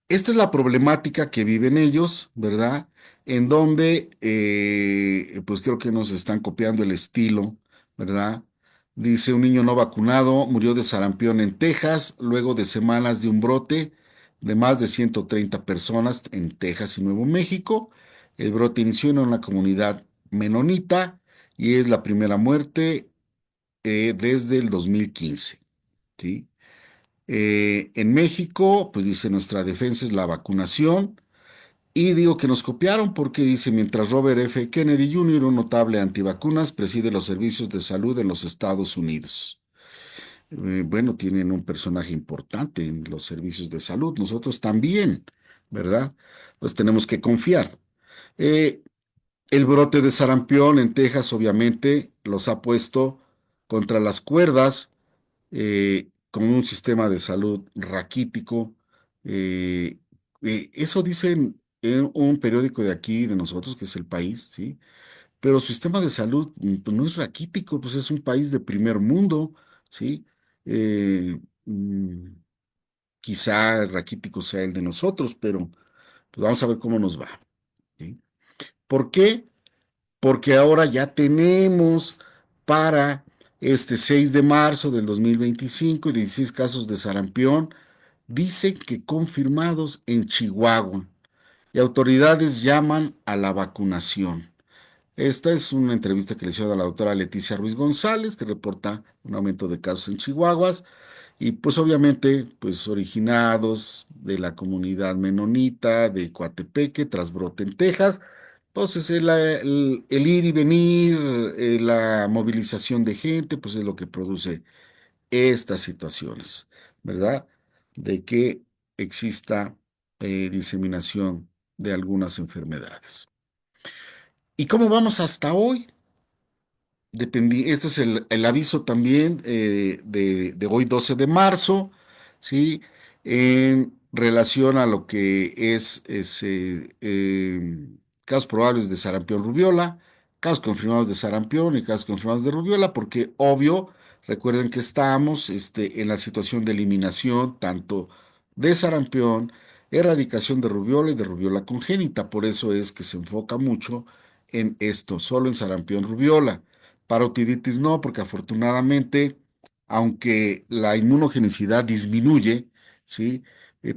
esta es la problemática que viven ellos, ¿verdad? En donde, pues creo que nos están copiando el estilo, ¿verdad? Dice: un niño no vacunado murió de sarampión en Texas luego de semanas de un brote de más de 130 personas en Texas y Nuevo México. El brote inició en una comunidad menonita y es la primera muerte desde el 2015, ¿sí? En México, pues dice: nuestra defensa es la vacunación Y digo que nos copiaron porque dice, mientras Robert F. Kennedy Jr., un notable antivacunas, preside los servicios de salud en los Estados Unidos. Bueno, tienen un personaje importante en los servicios de salud. Nosotros también, ¿verdad? Pues tenemos que confiar. Eh, el brote de sarampión en Texas, obviamente, los ha puesto contra las cuerdas con un sistema de salud raquítico. eh, Eso dicen en un periódico de aquí, de nosotros, que es El País, ¿sí? Pero su sistema de salud pues, no es raquítico, pues es un país de primer mundo, ¿sí? Eh, mm, Quizá el raquítico sea el de nosotros, pero pues, vamos a ver cómo nos va, ¿sí? ¿Por qué? Porque ahora ya tenemos para este 6 de marzo del 2025 16 casos de sarampión, dicen que confirmados en Chihuahua, y autoridades llaman a la vacunación. Esta es una entrevista que le hicieron a la doctora Leticia Ruiz González, que reporta un aumento de casos en Chihuahua, y pues obviamente, pues originados de la comunidad menonita de Coatepeque, tras brote en Texas. Entonces, el ir y venir, la movilización de gente, pues es lo que produce estas situaciones, ¿verdad? De que exista diseminación de algunas enfermedades. ¿Y cómo vamos hasta hoy? Este es el aviso también de hoy 12 de marzo, ¿sí? En relación a lo que casos probables de sarampión rubiola, casos confirmados de sarampión y casos confirmados de rubiola, porque obvio, recuerden que estamos en la situación de eliminación tanto de sarampión, erradicación de rubiola y de rubiola congénita, por eso es que se enfoca mucho en esto, solo en sarampión rubiola. Parotiditis no, porque afortunadamente, aunque la inmunogenicidad disminuye, ¿sí?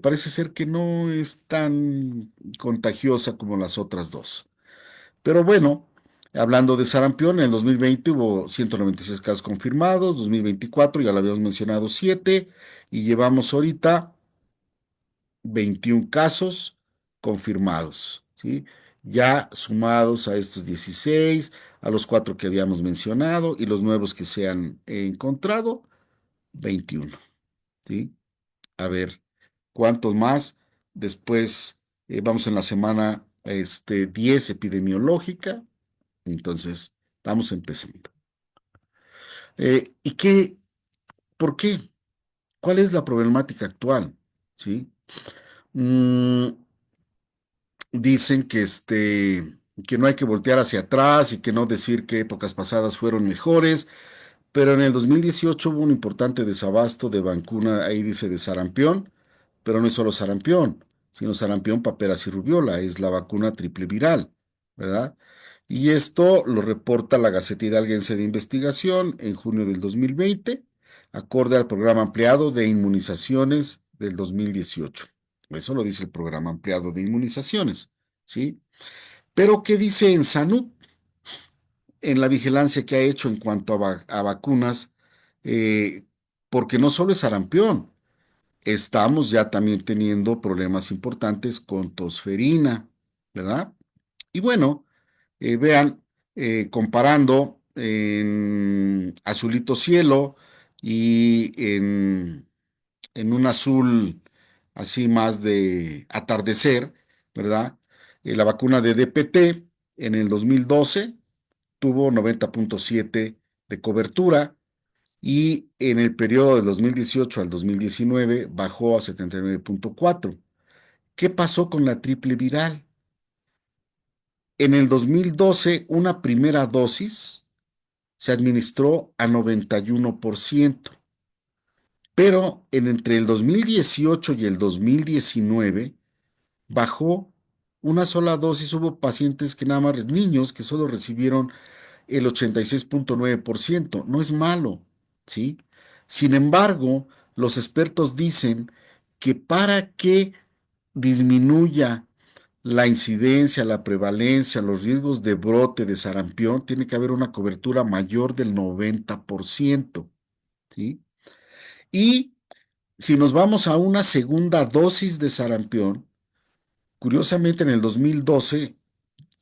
Parece ser que no es tan contagiosa como las otras dos. Pero bueno, hablando de sarampión, en el 2020 hubo 196 casos confirmados, 2024 ya lo habíamos mencionado 7, y llevamos ahorita 21 casos confirmados, ¿sí? Ya sumados a estos 16, a los 4 que habíamos mencionado y los nuevos que se han encontrado, 21, ¿sí? A ver, ¿cuántos más? Después vamos en la semana 10 epidemiológica, entonces estamos empezando. ¿Y qué? ¿Por qué? ¿Cuál es la problemática actual? ¿Sí? Mm, Dicen que no hay que voltear hacia atrás y que no decir que épocas pasadas fueron mejores, pero en el 2018 hubo un importante desabasto de vacuna, ahí dice de sarampión, pero no es solo sarampión, sino sarampión, paperas y rubiola, es la vacuna triple viral, ¿verdad? Y esto lo reporta la Gaceta Hidalguense de Investigación en junio del 2020, acorde al programa ampliado de inmunizaciones del 2018. Eso lo dice el programa ampliado de inmunizaciones, ¿sí? Pero ¿qué dice en Sanud en la vigilancia que ha hecho en cuanto a vacunas? Eh, Porque no solo es sarampión, estamos ya también teniendo problemas importantes con tosferina, ¿verdad? Y bueno, vean, comparando en azulito cielo y en un azul así más de atardecer, ¿verdad? La vacuna de DPT en el 2012 tuvo 90.7 de cobertura y en el periodo del 2018 al 2019 bajó a 79.4. ¿Qué pasó con la triple viral? En el 2012, una primera dosis se administró a 91%, pero entre el 2018 y el 2019 bajó una sola dosis. Hubo pacientes que nada más, niños que solo recibieron el 86.9%. No es malo, ¿sí? Sin embargo, los expertos dicen que para que disminuya la incidencia, la prevalencia, los riesgos de brote de sarampión, tiene que haber una cobertura mayor del 90%, ¿sí? Y si nos vamos a una segunda dosis de sarampión, Curiosamente, en el 2012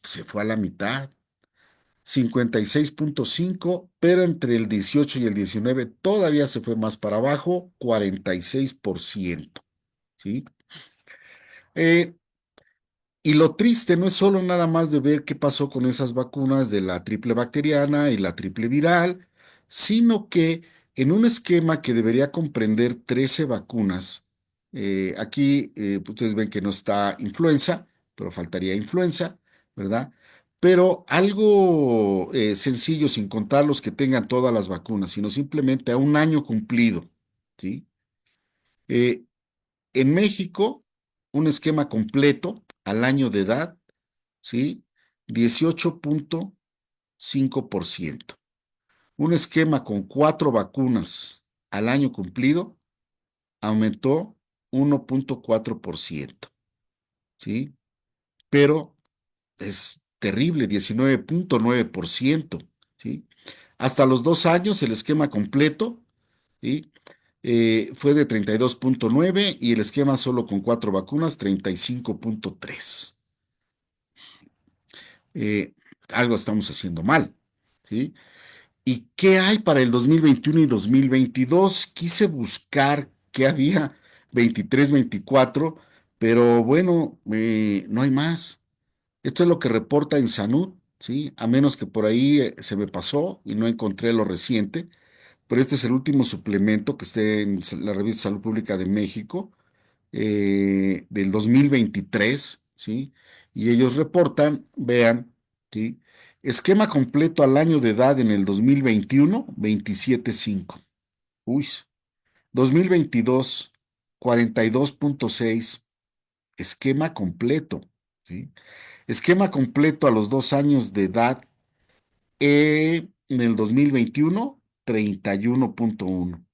se fue a la mitad, 56,5, pero entre el 18 y el 19 todavía se fue más para abajo, 46%. ¿Sí? Eh, y lo triste no es solo nada más de ver qué pasó con esas vacunas de la triple bacteriana y la triple viral, sino que en un esquema que debería comprender 13 vacunas, aquí ustedes ven que no está influenza, pero faltaría influenza, ¿verdad? Pero algo sencillo, sin contar los que tengan todas las vacunas, sino simplemente a un año cumplido, ¿sí? Eh, en México, un esquema completo al año de edad, ¿sí? 18,5%. Un esquema con 4 vacunas al año cumplido aumentó 1,4%, ¿sí? Pero es terrible, 19,9%, ¿sí? Hasta los 2 años el esquema completo, ¿sí? Fue de 32,9 y el esquema solo con 4 vacunas, 35,3. Eh, Algo estamos haciendo mal, ¿sí? ¿Y qué hay para el 2021 y 2022? Quise buscar qué había 23, 24, pero bueno, no hay más. Esto es lo que reporta en Sanud, ¿sí? A menos que por ahí se me pasó y no encontré lo reciente, pero este es el último suplemento que esté en la revista Salud Pública de México del 2023, ¿sí? Y ellos reportan, vean, ¿sí? Esquema completo al año de edad en el 2021, 27,5. Uy, 2022, 42,6. Esquema completo, ¿sí? Esquema completo a los 2 años de edad en el 2021, 31,1.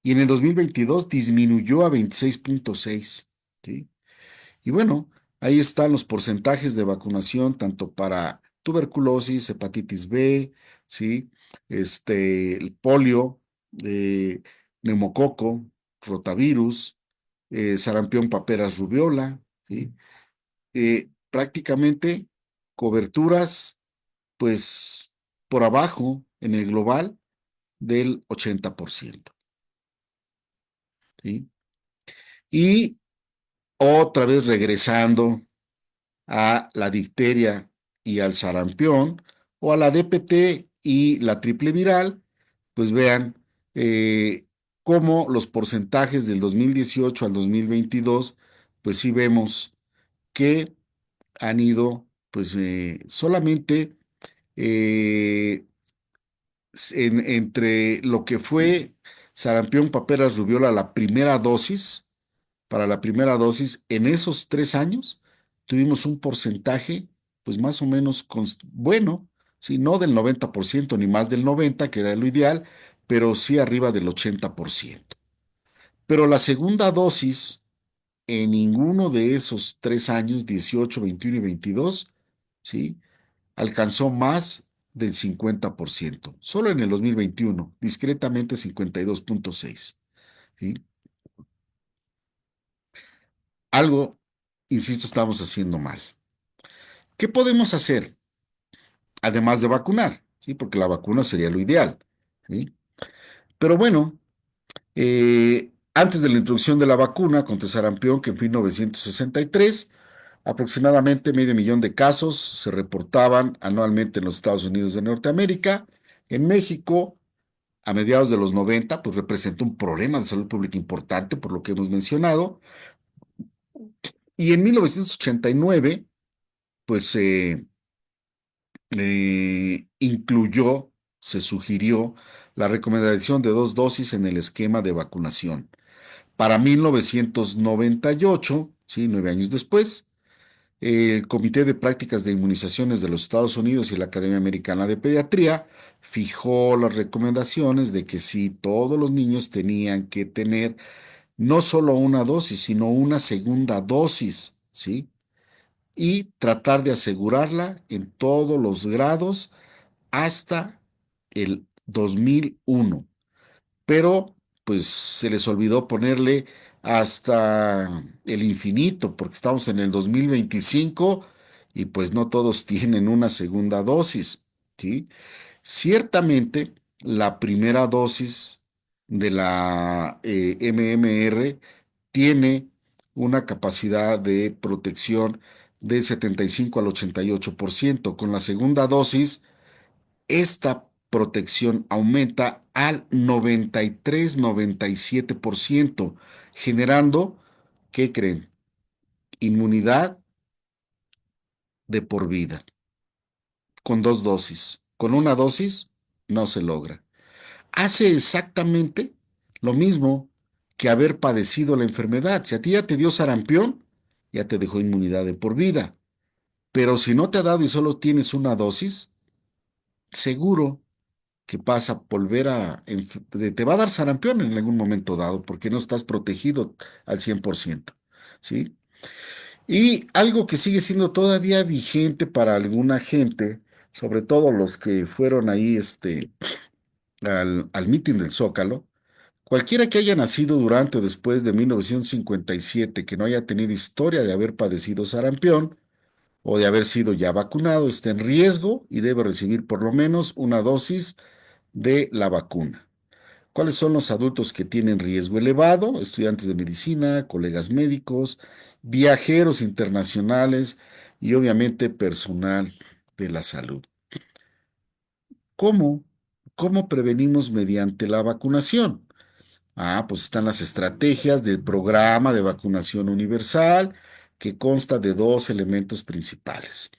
Y en el 2022 disminuyó a 26,6, ¿sí? Y bueno, ahí están los porcentajes de vacunación, tanto para tuberculosis, hepatitis B, ¿sí? El polio, eh, neumococo, rotavirus, sarampión, paperas, rubiola, ¿sí? Prácticamente coberturas, pues, por abajo en el global del 80%, ¿sí? Y otra vez regresando a la difteria y al sarampión, o a la DPT y la triple viral, pues vean cómo los porcentajes del 2018 al 2022, pues sí vemos que han ido, pues solamente eh, entre lo que fue sarampión, paperas, rubiola, la primera dosis, para la primera dosis, en esos 3 años tuvimos un porcentaje, pues más o menos bueno, sí, no del 90% ni más del 90%, que era lo ideal, pero sí arriba del 80%. Pero la segunda dosis, en ninguno de esos 3 años, 18, 21 y 22, ¿sí? Alcanzó más del 50%. Solo en el 2021, discretamente 52,6. ¿Sí? Algo, insisto, estamos haciendo mal. ¿Qué podemos hacer? Además de vacunar, ¿sí? Porque la vacuna sería lo ideal, ¿sí? Pero bueno, antes de la introducción de la vacuna contra sarampión, que fue en 1963, aproximadamente 500,000 de casos se reportaban anualmente en los Estados Unidos de Norteamérica. En México, a mediados de los 90, pues representó un problema de salud pública importante, por lo que hemos mencionado. Y en 1989, pues incluyó, se sugirió la recomendación de 2 dosis en el esquema de vacunación. Para 1998, ¿sí? 9 años después, el Comité de Prácticas de Inmunizaciones de los Estados Unidos y la Academia Americana de Pediatría fijó las recomendaciones de que sí, todos los niños tenían que tener no solo una dosis, sino una segunda dosis, ¿sí? Y tratar de asegurarla en todos los grados hasta el 2001. Pero pues se les olvidó ponerle hasta el infinito, porque estamos en el 2025 y pues no todos tienen una segunda dosis, ¿sí? Ciertamente, la primera dosis de la MMR tiene una capacidad de protección del 75 al 88%. Con la segunda dosis, esta protección aumenta al 93-97%, generando, ¿qué creen? Inmunidad de por vida, con dos dosis. Con una dosis no se logra. Hace exactamente lo mismo que haber padecido la enfermedad. Si a ti ya te dio sarampión, ya te dejó inmunidad de por vida. Pero si no te ha dado y solo tienes una dosis, seguro que vas a volver te va a dar sarampión en algún momento dado porque no estás protegido al 100%, ¿sí? Y algo que sigue siendo todavía vigente para alguna gente, sobre todo los que fueron ahí al mitin del Zócalo, cualquiera que haya nacido durante o después de 1957 que no haya tenido historia de haber padecido sarampión o de haber sido ya vacunado está en riesgo y debe recibir por lo menos una dosis de la vacuna. ¿Cuáles son los adultos que tienen riesgo elevado? Estudiantes de medicina, colegas médicos, viajeros internacionales y obviamente personal de la salud. ¿Cómo? ¿Cómo prevenimos mediante la vacunación? Pues están las estrategias del programa de vacunación universal, que consta de dos elementos principales.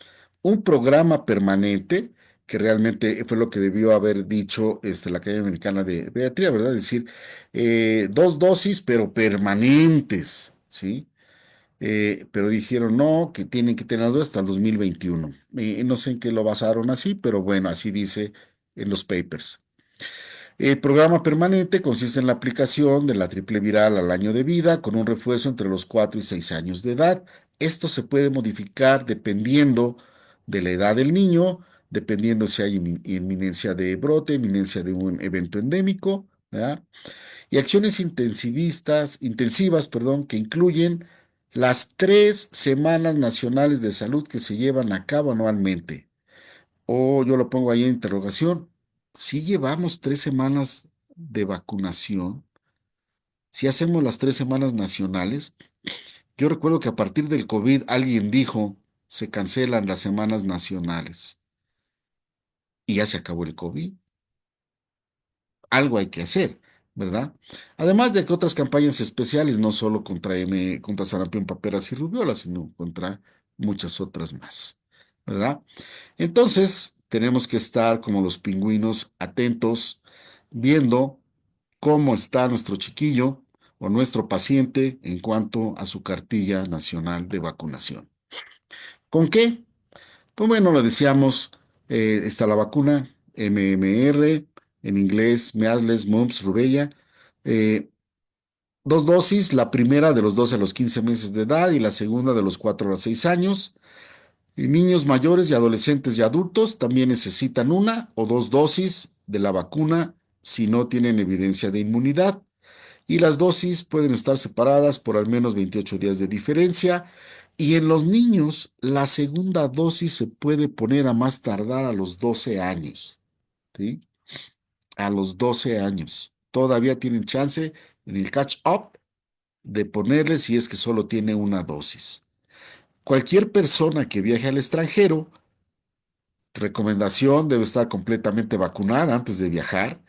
Un programa permanente, que realmente fue lo que debió haber dicho la Academia Americana de Pediatría, ¿verdad? Es decir, dos dosis, pero permanentes, ¿sí? Pero dijeron no, que tienen que tener las dos hasta el 2021. No sé en qué lo basaron así, pero bueno, así dice en los papers. El programa permanente consiste en la aplicación de la triple viral al año de vida con un refuerzo entre los 4 y 6 años de edad. Esto se puede modificar dependiendo de la edad del niño, dependiendo si hay inminencia de brote, inminencia de un evento endémico, ¿verdad? Y acciones intensivas, perdón, que incluyen las 3 semanas nacionales de salud que se llevan a cabo anualmente. O yo lo pongo ahí en interrogación. Si llevamos 3 semanas de vacunación, si hacemos las 3 semanas nacionales, yo recuerdo que a partir del COVID alguien dijo, se cancelan las semanas nacionales y ya se acabó el COVID. Algo hay que hacer, ¿verdad? Además de que otras campañas especiales, no solo contra sarampión, paperas y rubiola, sino contra muchas otras más, ¿verdad? Entonces, tenemos que estar como los pingüinos atentos, viendo cómo está nuestro chiquillo o nuestro paciente en cuanto a su cartilla nacional de vacunación. ¿Con qué? Pues bueno, lo decíamos, está la vacuna MMR, en inglés, measles, mumps, rubella. eh, Dos dosis, la primera de los 12 a los 15 meses de edad y la segunda de los 4 a los 6 años. Y niños mayores y adolescentes y adultos también necesitan una o dos dosis de la vacuna si no tienen evidencia de inmunidad. Y las dosis pueden estar separadas por al menos 28 días de diferencia. Y en los niños, la segunda dosis se puede poner a más tardar a los 12 años, ¿sí? A los 12 años. Todavía tienen chance en el catch-up de ponerle si es que solo tiene una dosis. Cualquier persona que viaje al extranjero, recomendación, debe estar completamente vacunada antes de viajar.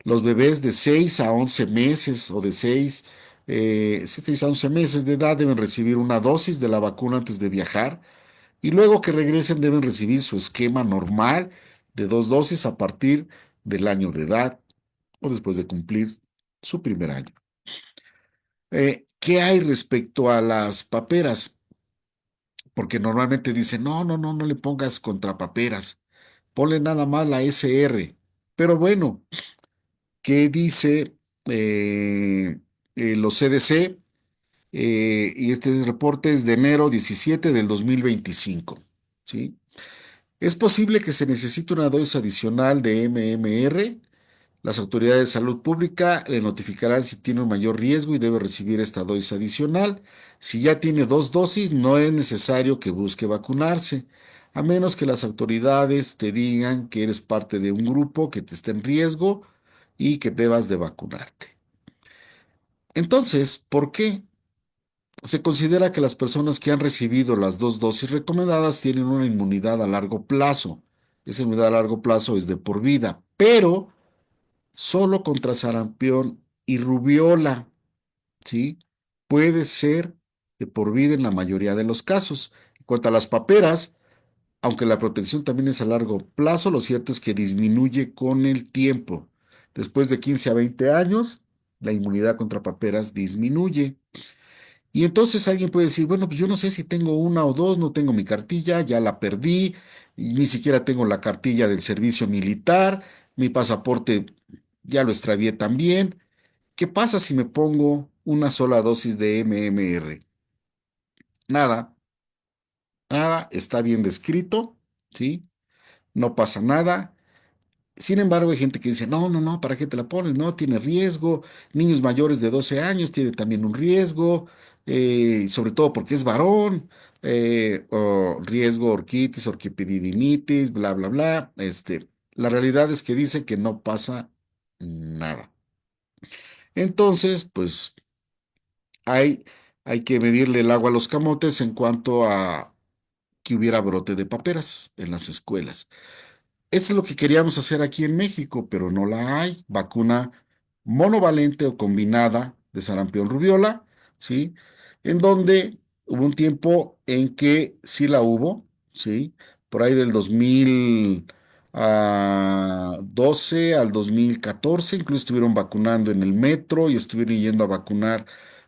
Los bebés de 6 a 11 meses o de 6 a 11 meses de edad deben recibir una dosis de la vacuna antes de viajar y luego que regresen deben recibir su esquema normal de 2 dosis a partir del año de edad o después de cumplir su primer año. ¿Qué hay respecto a las paperas? Porque normalmente dicen, no, no, no, no le pongas contrapaperas, ponle nada más la SR. Pero bueno, ¿qué dice los CDC? Y este reporte es de enero 17 del 2025, ¿sí? Es posible que se necesite una dosis adicional de MMR Las autoridades de salud pública le notificarán si tiene un mayor riesgo y debe recibir esta dosis adicional. Si ya tiene dos dosis, no es necesario que busque vacunarse, a menos que las autoridades te digan que eres parte de un grupo que te está en riesgo y que debas de vacunarte. Entonces, ¿por qué? Se considera que las personas que han recibido las dos dosis recomendadas tienen una inmunidad a largo plazo. Esa inmunidad a largo plazo es de por vida, pero solo contra sarampión y rubiola, ¿sí? Puede ser de por vida en la mayoría de los casos. En cuanto a las paperas, aunque la protección también es a largo plazo, lo cierto es que disminuye con el tiempo. Después de 15 a 20 años, la inmunidad contra paperas disminuye. Y entonces alguien puede decir, bueno, pues yo no sé si tengo una o dos, no tengo mi cartilla, ya la perdí, y ni siquiera tengo la cartilla del servicio militar, mi pasaporte ya lo extravié también. ¿Qué pasa si me pongo una sola dosis de MMR? Nada, nada, está bien descrito, ¿sí? No pasa nada. Sin embargo, hay gente que dice, no, no, no, ¿para qué te la pones? No, tiene riesgo. Niños mayores de 12 años tiene también un riesgo, sobre todo porque es varón, o riesgo orquitis, orquipedidimitis, bla, bla, bla. La realidad es que dice que no pasa nada. Entonces, pues hay, hay que medirle el agua a los camotes en cuanto a que hubiera brote de paperas en las escuelas. Eso es lo que queríamos hacer aquí en México, pero no la hay. Vacuna monovalente o combinada de sarampión rubiola, ¿sí? En donde hubo un tiempo en que sí la hubo, ¿sí? Por ahí del 2012 al 2014, incluso estuvieron vacunando en el metro y estuvieron yendo a vacunar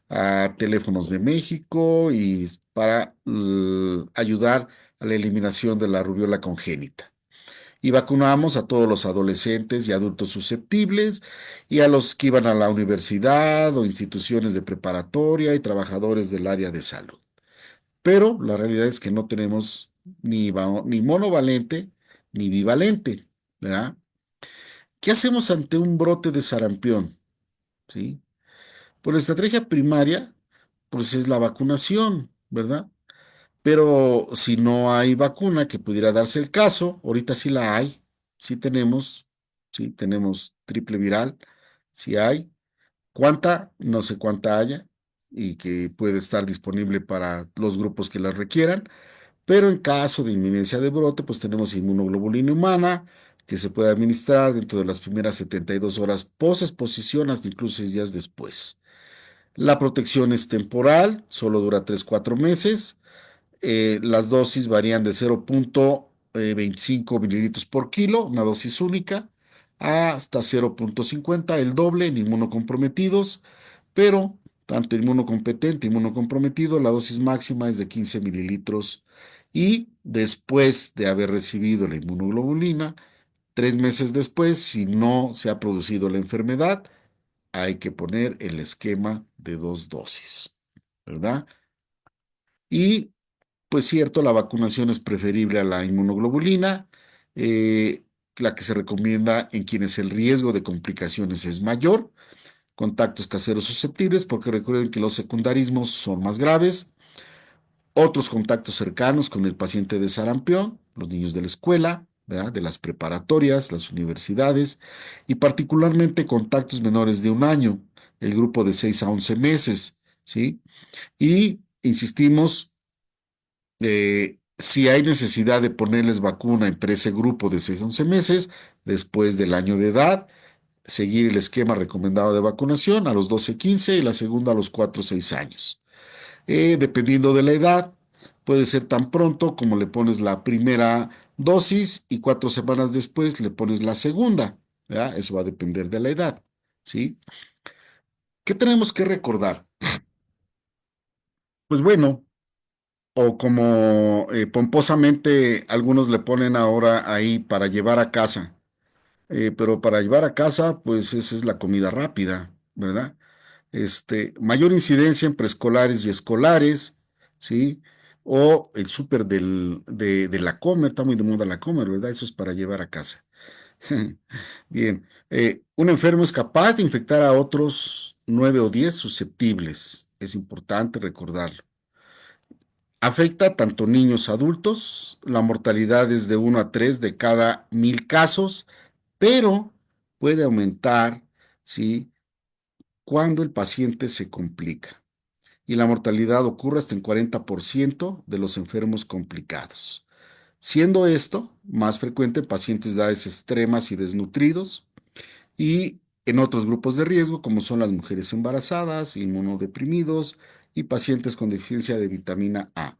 a Teléfonos de México y para ayudar a la eliminación de la rubiola congénita y vacunamos a todos los adolescentes y adultos susceptibles y a los que iban a la universidad o instituciones de preparatoria y trabajadores del área de salud. Pero la realidad es que no tenemos ni monovalente ni bivalente, ¿verdad? ¿Qué hacemos ante un brote de sarampión? ¿Sí? Pues la estrategia primaria, pues es la vacunación, ¿verdad? Pero si no hay vacuna que pudiera darse el caso, ahorita sí la hay, sí tenemos triple viral, sí hay. ¿Cuánta? No sé cuánta haya y que puede estar disponible para los grupos que la requieran, pero en caso de inminencia de brote, pues tenemos inmunoglobulina humana que se puede administrar dentro de las primeras 72 horas post exposición hasta incluso 6 días después. La protección es temporal, solo dura 3 4 meses. Las dosis varían de 0,25 mililitros por kilo, una dosis única, hasta 0,50, el doble en inmunocomprometidos, pero tanto inmunocompetente, inmunocomprometido, la dosis máxima es de 15 mililitros y después de haber recibido la inmunoglobulina, 3 meses después, si no se ha producido la enfermedad, hay que poner el esquema de dos dosis, ¿verdad? Y pues cierto, la vacunación es preferible a la inmunoglobulina, eh, la que se recomienda en quienes el riesgo de complicaciones es mayor, contactos caseros susceptibles, porque recuerden que los secundarismos son más graves, otros contactos cercanos con el paciente de sarampión, los niños de la escuela, ¿verdad? De las preparatorias, las universidades, y particularmente contactos menores de un año, el grupo de 6 a 11 meses, ¿sí? Y insistimos si hay necesidad de ponerles vacuna entre ese grupo de 6 a 11 meses, después del año de edad, seguir el esquema recomendado de vacunación a los 12 15 y la segunda a los 4 6 años. Dependiendo de la edad, puede ser tan pronto como le pones la primera dosis y 4 semanas después le pones la segunda, ¿verdad? Eso va a depender de la edad, ¿sí? ¿Qué tenemos que recordar? Pues bueno, o como pomposamente algunos le ponen ahora ahí para llevar a casa. Pero para llevar a casa, pues esa es la comida rápida, ¿verdad? Mayor incidencia en preescolares y escolares, ¿sí? O el súper de la Comer, está muy de moda la Comer, ¿verdad? Eso es para llevar a casa. Bien, un enfermo es capaz de infectar a otros 9 o 10 susceptibles. Es importante recordarlo. Afecta tanto niños adultos, la mortalidad es de 1 a 3 de cada 1000 casos, pero puede aumentar, ¿sí? Cuando el paciente se complica. Y la mortalidad ocurre hasta en 40% de los enfermos complicados. Siendo esto más frecuente en pacientes de edades extremas y desnutridos y en otros grupos de riesgo como son las mujeres embarazadas, inmunodeprimidos y pacientes con deficiencia de vitamina A.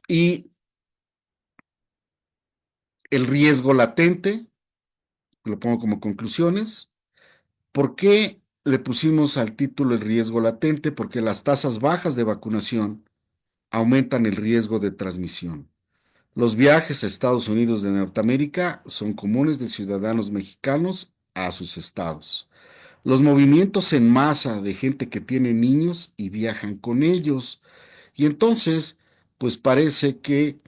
Y el riesgo latente, lo pongo como conclusiones. ¿Por qué le pusimos al título el riesgo latente? Porque las tasas bajas de vacunación aumentan el riesgo de transmisión. Los viajes a Estados Unidos de Norteamérica son comunes de ciudadanos mexicanos a sus estados. Los movimientos en masa de gente que tiene niños y viajan con ellos. Y entonces, pues parece que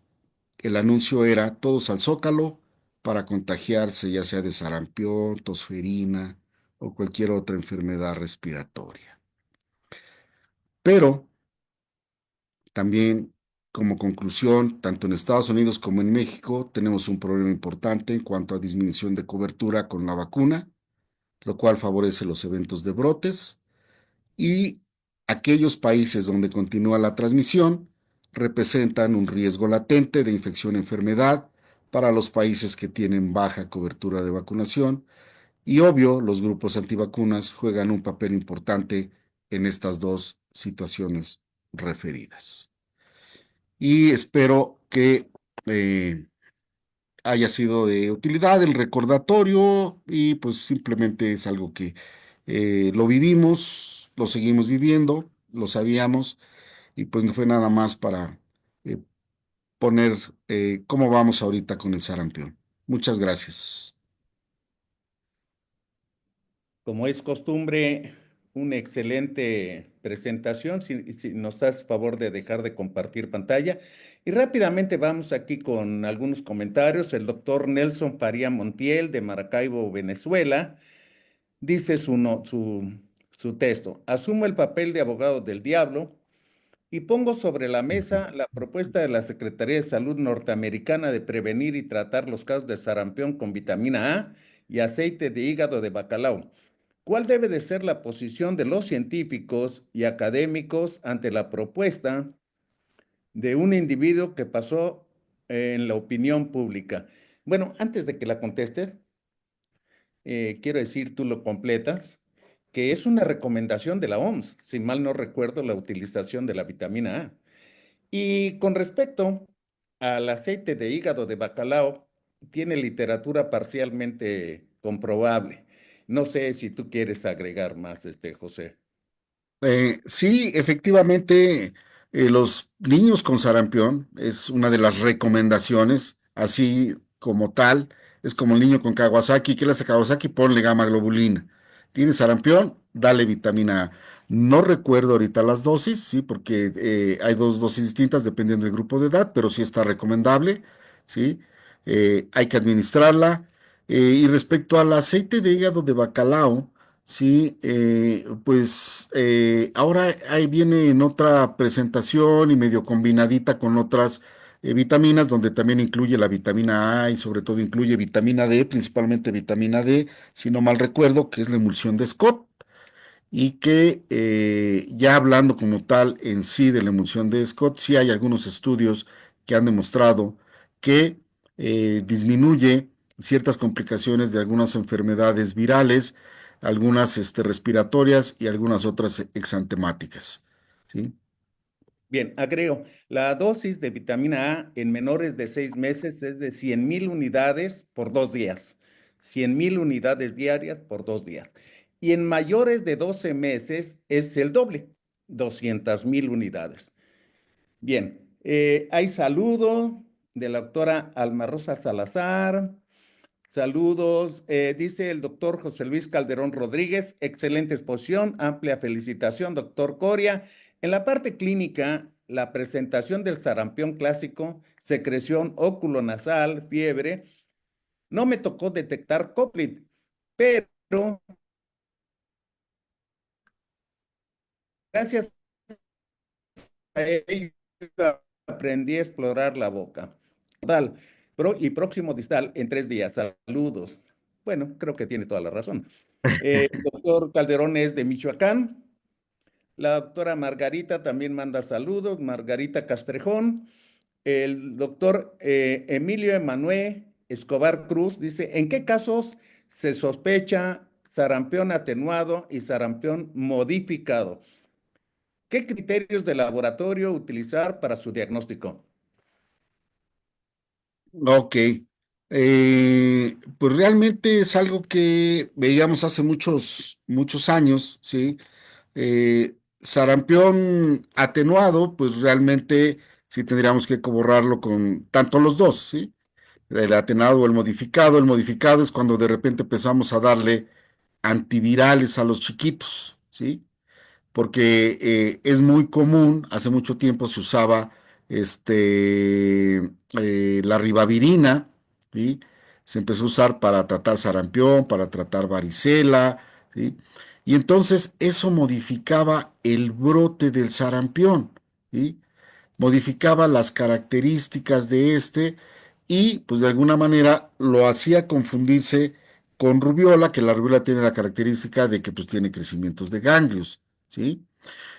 el anuncio era todos al Zócalo para contagiarse, ya sea de sarampión, tosferina o cualquier otra enfermedad respiratoria. Pero también, como conclusión, tanto en Estados Unidos como en México, tenemos un problema importante en cuanto a disminución de cobertura con la vacuna, lo cual favorece los eventos de brotes y aquellos países donde continúa la transmisión representan un riesgo latente de infección-enfermedad para los países que tienen baja cobertura de vacunación y obvio, los grupos antivacunas juegan un papel importante en estas dos situaciones referidas. Y espero que eh, haya sido de utilidad el recordatorio y pues simplemente es algo que lo vivimos, lo seguimos viviendo, lo sabíamos y pues no fue nada más para eh, poner cómo vamos ahorita con el sarampión. Muchas gracias. Como es costumbre, una excelente presentación. Si nos haces favor de dejar de compartir pantalla. Y rápidamente vamos aquí con algunos comentarios. El doctor Nelson Faría Montiel de Maracaibo, Venezuela, dice su texto. Asumo el papel de abogado del diablo y pongo sobre la mesa la propuesta de la Secretaría de Salud norteamericana de prevenir y tratar los casos de sarampión con vitamina A y aceite de hígado de bacalao. ¿Cuál debe de ser la posición de los científicos y académicos ante la propuesta de un individuo que pasó en la opinión pública? Bueno, antes de que la contestes, quiero decir, tú lo completas, que es una recomendación de la OMS, si mal no recuerdo, la utilización de la vitamina A. Y con respecto al aceite de hígado de bacalao, tiene literatura parcialmente comprobable. No sé si tú quieres agregar más, José. Sí, efectivamente, los niños con sarampión es una de las recomendaciones, así como tal, es como el niño con Kawasaki, ¿qué le hace Kawasaki? Ponle gamma globulina. Tiene sarampión, dale vitamina A. No recuerdo ahorita las dosis, sí, porque hay dos dosis distintas dependiendo del grupo de edad, pero sí está recomendable, sí. Hay que administrarla. Y respecto al aceite de hígado de bacalao, sí, pues ahora ahí viene en otra presentación y medio combinadita con otras vitaminas, donde también incluye la vitamina A y sobre todo incluye vitamina D, principalmente vitamina D, si no mal recuerdo, que es la emulsión de Scott y que ya hablando como tal en sí de la emulsión de Scott, sí hay algunos estudios que han demostrado que disminuye ciertas complicaciones de algunas enfermedades virales, algunas respiratorias y algunas otras exantemáticas. ¿Sí? Bien, agrego, la dosis de vitamina A en menores de 6 meses es de 100.000 unidades por 2 días. 100.000 unidades diarias por 2 días. Y en mayores de 12 meses es el doble, 200.000 unidades. Bien, hay saludo de la doctora Alma Rosa Salazar. Saludos, dice el doctor José Luis Calderón Rodríguez, excelente exposición, amplia felicitación, doctor Coria. En la parte clínica, la presentación del sarampión clásico secreción oculonasal, fiebre. No me tocó detectar COVID, pero gracias a ello aprendí a explorar la boca. Total, y próximo distal en 3 días. Saludos. Bueno, creo que tiene toda la razón. El doctor Calderón es de Michoacán. La doctora Margarita también manda saludos. Margarita Castrejón. El doctor Emilio Emanuel Escobar Cruz dice, ¿en qué casos se sospecha sarampión atenuado y sarampión modificado? ¿Qué criterios de laboratorio utilizar para su diagnóstico? Ok. Pues realmente es algo que veíamos hace muchos, muchos años, ¿sí? Sarampión atenuado, pues realmente sí tendríamos que corroborarlo con tanto los dos, ¿sí? El atenuado o el modificado. El modificado es cuando de repente empezamos a darle antivirales a los chiquitos, ¿sí? Porque es muy común, hace mucho tiempo se usaba la ribavirina, ¿sí? Se empezó a usar para tratar sarampión, para tratar varicela, ¿sí? Y entonces eso modificaba el brote del sarampión, ¿sí? Modificaba las características de y pues de alguna manera lo hacía confundirse con rubiola, que la rubiola tiene la característica de que pues tiene crecimientos de ganglios, ¿sí?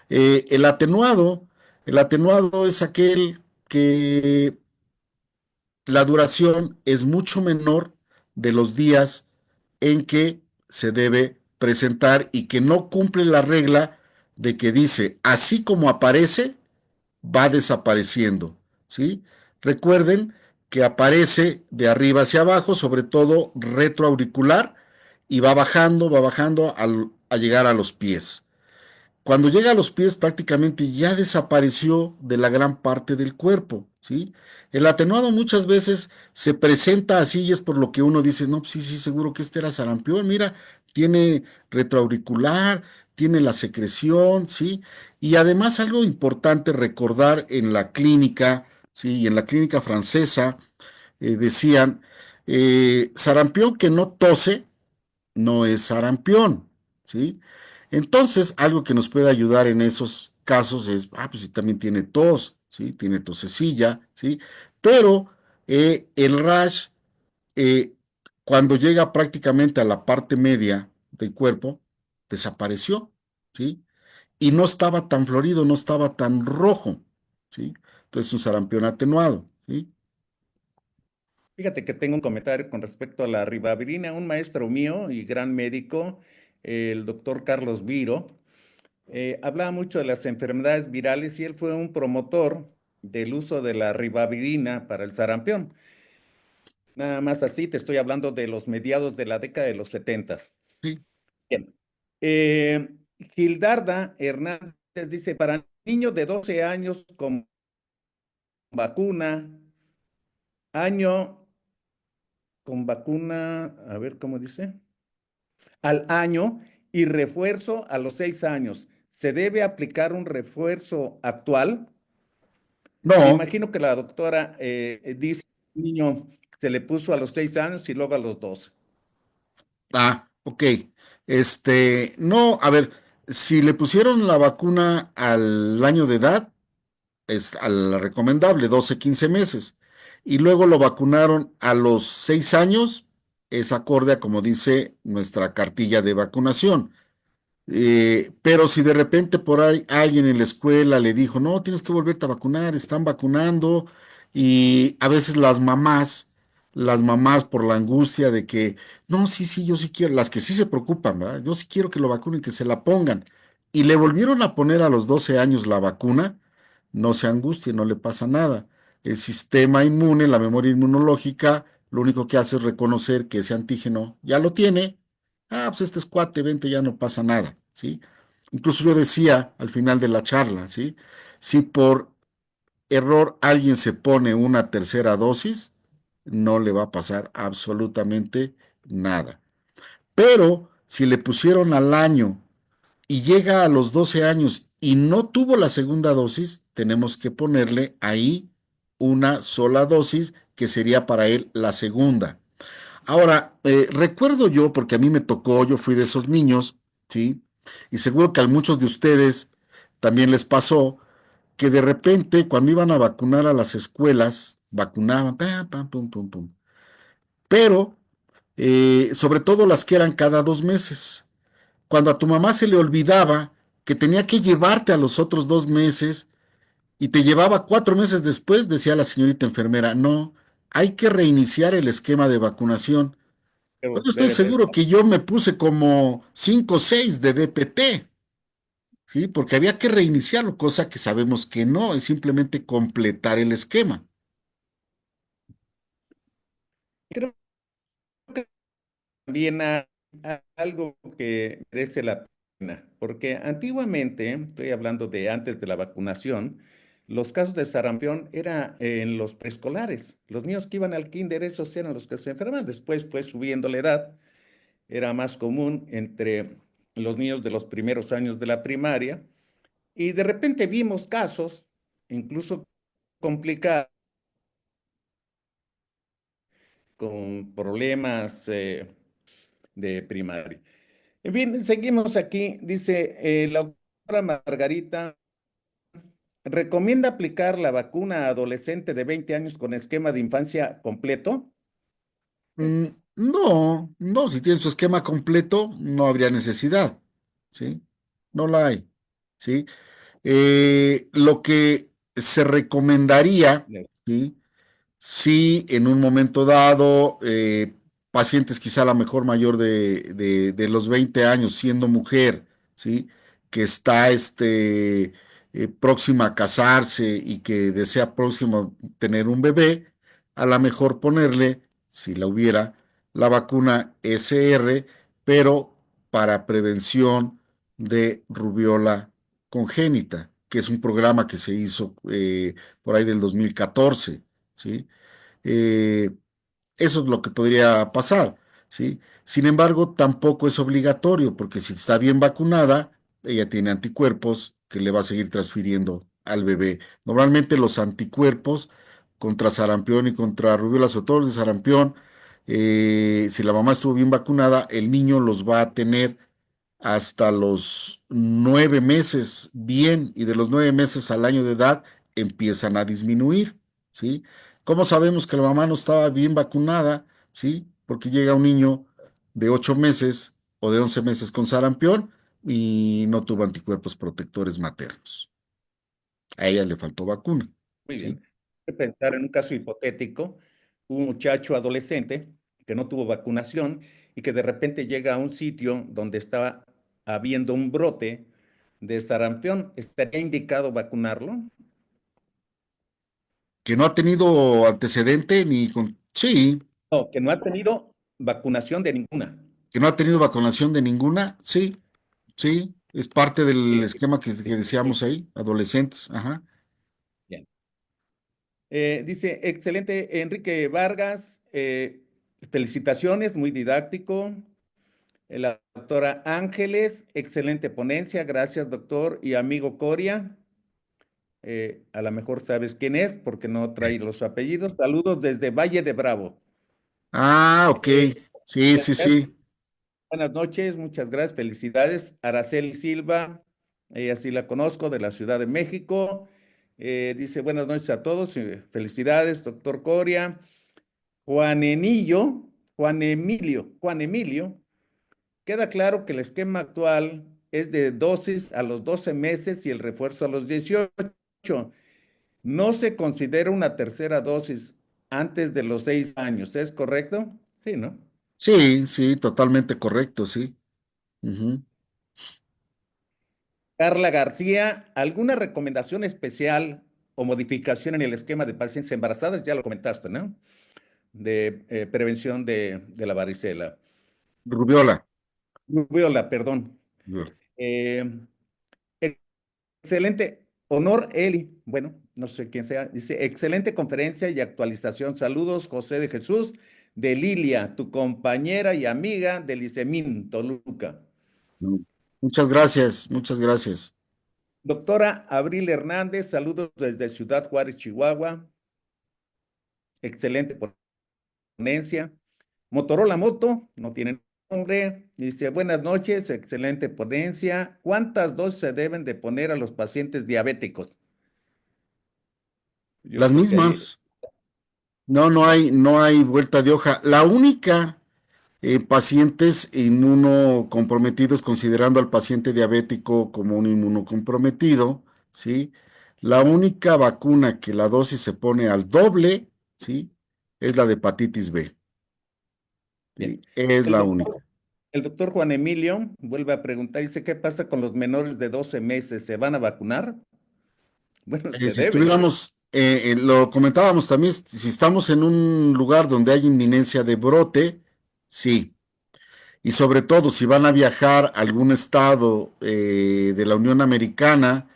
Eh, el atenuado, el atenuado es aquel que la duración es mucho menor de los días en que se debe presentar y que no cumple la regla de que dice, así como aparece, va desapareciendo, ¿sí? Recuerden que aparece de arriba hacia abajo, sobre todo retroauricular, y va bajando a llegar a los pies. Cuando llega a los pies prácticamente ya desapareció de la gran parte del cuerpo, ¿sí? El atenuado muchas veces se presenta así y es por lo que uno dice, no, pues sí, sí, seguro que este era sarampión, mira, tiene retroauricular, tiene la secreción, ¿sí? Y además algo importante recordar en la clínica, ¿sí? Y en la clínica francesa decían, sarampión que no tose, no es sarampión, ¿sí? Entonces, algo que nos puede ayudar en esos casos es, pues si también tiene tos, ¿sí? Tiene tosecilla, ¿sí? Pero el rash, eh, cuando llega prácticamente a la parte media del cuerpo, desapareció, ¿sí? Y no estaba tan florido, no estaba tan rojo, ¿sí? Entonces, un sarampión atenuado, ¿sí? Fíjate que tengo un comentario con respecto a la ribavirina. Un maestro mío y gran médico, el doctor Carlos Viro, hablaba mucho de las enfermedades virales y él fue un promotor del uso de la ribavirina para el sarampión. Nada más así, te estoy hablando de los mediados de la década de los 70. Sí. Bien. Eh, Gildarda Hernández dice, para niños de 12 años con vacuna, año con vacuna, a ver cómo dice, al año y refuerzo a los 6 años. ¿Se debe aplicar un refuerzo actual? Me No, imagino que la doctora dice, niño se le puso a los 6 años y luego a los 12. ok. No, a ver, si le pusieron la vacuna al año de edad, es a la recomendable, 12, 15 meses. Y luego lo vacunaron a los 6 años, es acorde a como dice nuestra cartilla de vacunación. Pero si de repente por ahí alguien en la escuela le dijo, no, tienes que volverte a vacunar, están vacunando, y a veces las mamás por la angustia de que, no, sí, sí, yo sí quiero, las que sí se preocupan, ¿verdad? Yo sí quiero que lo vacunen, que se la pongan. Y le volvieron a poner a los 12 años la vacuna, no se angustie, no le pasa nada. El sistema inmune, la memoria inmunológica, lo único que hace es reconocer que ese antígeno ya lo tiene. Pues este es cuate, vente, ya no pasa nada, ¿sí? Incluso yo decía al final de la charla, ¿sí? Si por error alguien se pone una tercera dosis, no le va a pasar absolutamente nada. Pero si le pusieron al año y llega a los 12 años y no tuvo la segunda dosis, tenemos que ponerle ahí una sola dosis, que sería para él la segunda. Ahora, recuerdo yo, porque a mí me tocó, yo fui de esos niños, ¿sí? Y seguro que a muchos de ustedes también les pasó que de repente cuando iban a vacunar a las escuelas, vacunaban, pam, pam, pum, pum, pum. Pero, sobre todo las que eran cada 2 meses. Cuando a tu mamá se le olvidaba que tenía que llevarte a los otros 2 meses y te llevaba 4 meses después, decía la señorita enfermera, no, hay que reiniciar el esquema de vacunación. Pues Pero yo estoy debe de seguro estar. que yo me puse como 5 o 6 de DPT, ¿sí? Porque había que reiniciarlo, cosa que sabemos que no, es simplemente completar el esquema. Creo que también algo que merece la pena, porque antiguamente, estoy hablando de antes de la vacunación, los casos de sarampión eran en los preescolares. Los niños que iban al kinder, esos eran los que se enfermaban. Después fue subiendo la edad, era más común entre los niños de los primeros años de la primaria, y de repente vimos casos, incluso complicados, con problemas de primaria. En fin, seguimos aquí. Dice la doctora Margarita, ¿recomienda aplicar la vacuna a adolescente de 20 años con esquema de infancia completo? Mm, no, no, si tiene su esquema completo, no habría necesidad, ¿sí? No la hay, ¿sí? Lo que se recomendaría, ¿sí? Si en un momento dado, pacientes quizá a lo mejor mayor de los 20 años, siendo mujer, ¿sí? Que está próxima a casarse y que desea próximo tener un bebé, a lo mejor ponerle, si la hubiera, la vacuna SR, pero para prevención de rubiola congénita, que es un programa que se hizo por ahí del 2014, ¿sí? Eh, Eso es lo que podría pasar, ¿sí? Sin embargo, tampoco es obligatorio, porque si está bien vacunada, ella tiene anticuerpos que le va a seguir transfiriendo al bebé. Normalmente los anticuerpos contra sarampión y contra rubiola, sobre todo los de sarampión, si la mamá estuvo bien vacunada, el niño los va a tener hasta los 9 meses bien, y de los 9 meses al año de edad empiezan a disminuir, ¿sí? ¿Cómo sabemos que la mamá no estaba bien vacunada? ¿Sí? Porque llega un niño de 8 meses o de 11 meses con sarampión y no tuvo anticuerpos protectores maternos. A ella le faltó vacuna, Muy ¿sí? bien. Hay que pensar en un caso hipotético, un muchacho adolescente que no tuvo vacunación y que de repente llega a un sitio donde estaba habiendo un brote de sarampión. ¿Estaría indicado vacunarlo? Que no ha tenido antecedente ni con... Sí, No, que no ha tenido vacunación de ninguna. que no ha tenido vacunación de ninguna, sí, sí, es parte del Eh, esquema que eh, decíamos ahí, adolescentes, ajá. bien. Dice, excelente, Enrique Vargas, felicitaciones, muy didáctico. La doctora Ángeles, excelente ponencia, gracias doctor y amigo Coria. A lo mejor sabes quién es porque no trae los apellidos. Saludos desde Valle de Bravo. Ah, ok, Eh, sí, sí, sí. Buenas noches, muchas gracias, felicidades. Araceli Silva, ella sí la conozco, de la Ciudad de México. Dice buenas noches a todos, felicidades, doctor Coria. Juan Enillo, Juan Emilio, queda claro que el esquema actual es de dosis a los 12 meses y el refuerzo a los 18. No se considera una tercera dosis antes de los 6 años, ¿es correcto? Sí, ¿no? Sí, sí, totalmente correcto, sí. Ujú. Carla García, ¿alguna recomendación especial o modificación en el esquema de pacientes embarazadas? Ya lo comentaste, ¿no? De prevención de la varicela. Rubiola. Rubiola, perdón. Rubiola. Eh, Excelente. Honor Eli. Bueno, no sé quién sea. Dice, excelente conferencia y actualización. Saludos, José de Jesús, de Lilia, tu compañera y amiga del ICEMIN, Toluca. Muchas gracias, muchas gracias. Doctora Abril Hernández, saludos desde Ciudad Juárez, Chihuahua. excelente ponencia. Motorola Moto, no tiene nombre, dice, buenas noches, excelente ponencia. ¿Cuántas dosis se deben de poner a los pacientes diabéticos? Yo Las creo que ahí, mismas. No, bueno, no hay vuelta de hoja. La única pacientes inmunocomprometidos, considerando al paciente diabético como un inmunocomprometido, ¿sí? La única vacuna que la dosis se pone al doble, ¿sí? Es la de hepatitis B, bien. ¿sí? Es El la doctor, única. el doctor Juan Emilio vuelve a preguntar, dice, ¿qué pasa con los menores de 12 meses? ¿Se van a vacunar? Bueno, se Si deben. estuviéramos, lo comentábamos también, si estamos en un lugar donde hay inminencia de brote, sí. Y sobre todo, si van a viajar a algún estado de la Unión Americana,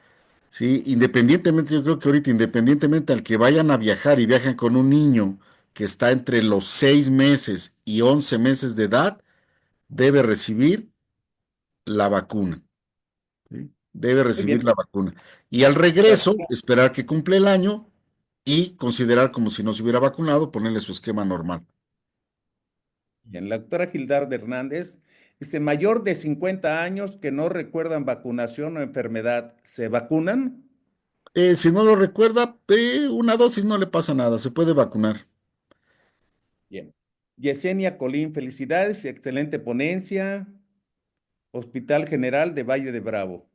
¿sí? Independientemente, yo creo que ahorita, independientemente al que vayan a viajar y viajan con un niño que está entre los 6 meses y 11 meses de edad, debe recibir la vacuna, ¿sí? Debe Muy recibir bien. la vacuna. Y al regreso, esperar que cumpla el año y considerar como si no se hubiera vacunado, ponerle su esquema normal. Bien, la doctora Gildardo Hernández dice, mayor de 50 años que no recuerdan vacunación o enfermedad, ¿se vacunan? Si no lo recuerda, una dosis no le pasa nada, se puede vacunar. Bien. Yesenia Colín, felicidades, excelente ponencia. Hospital General de Valle de Bravo.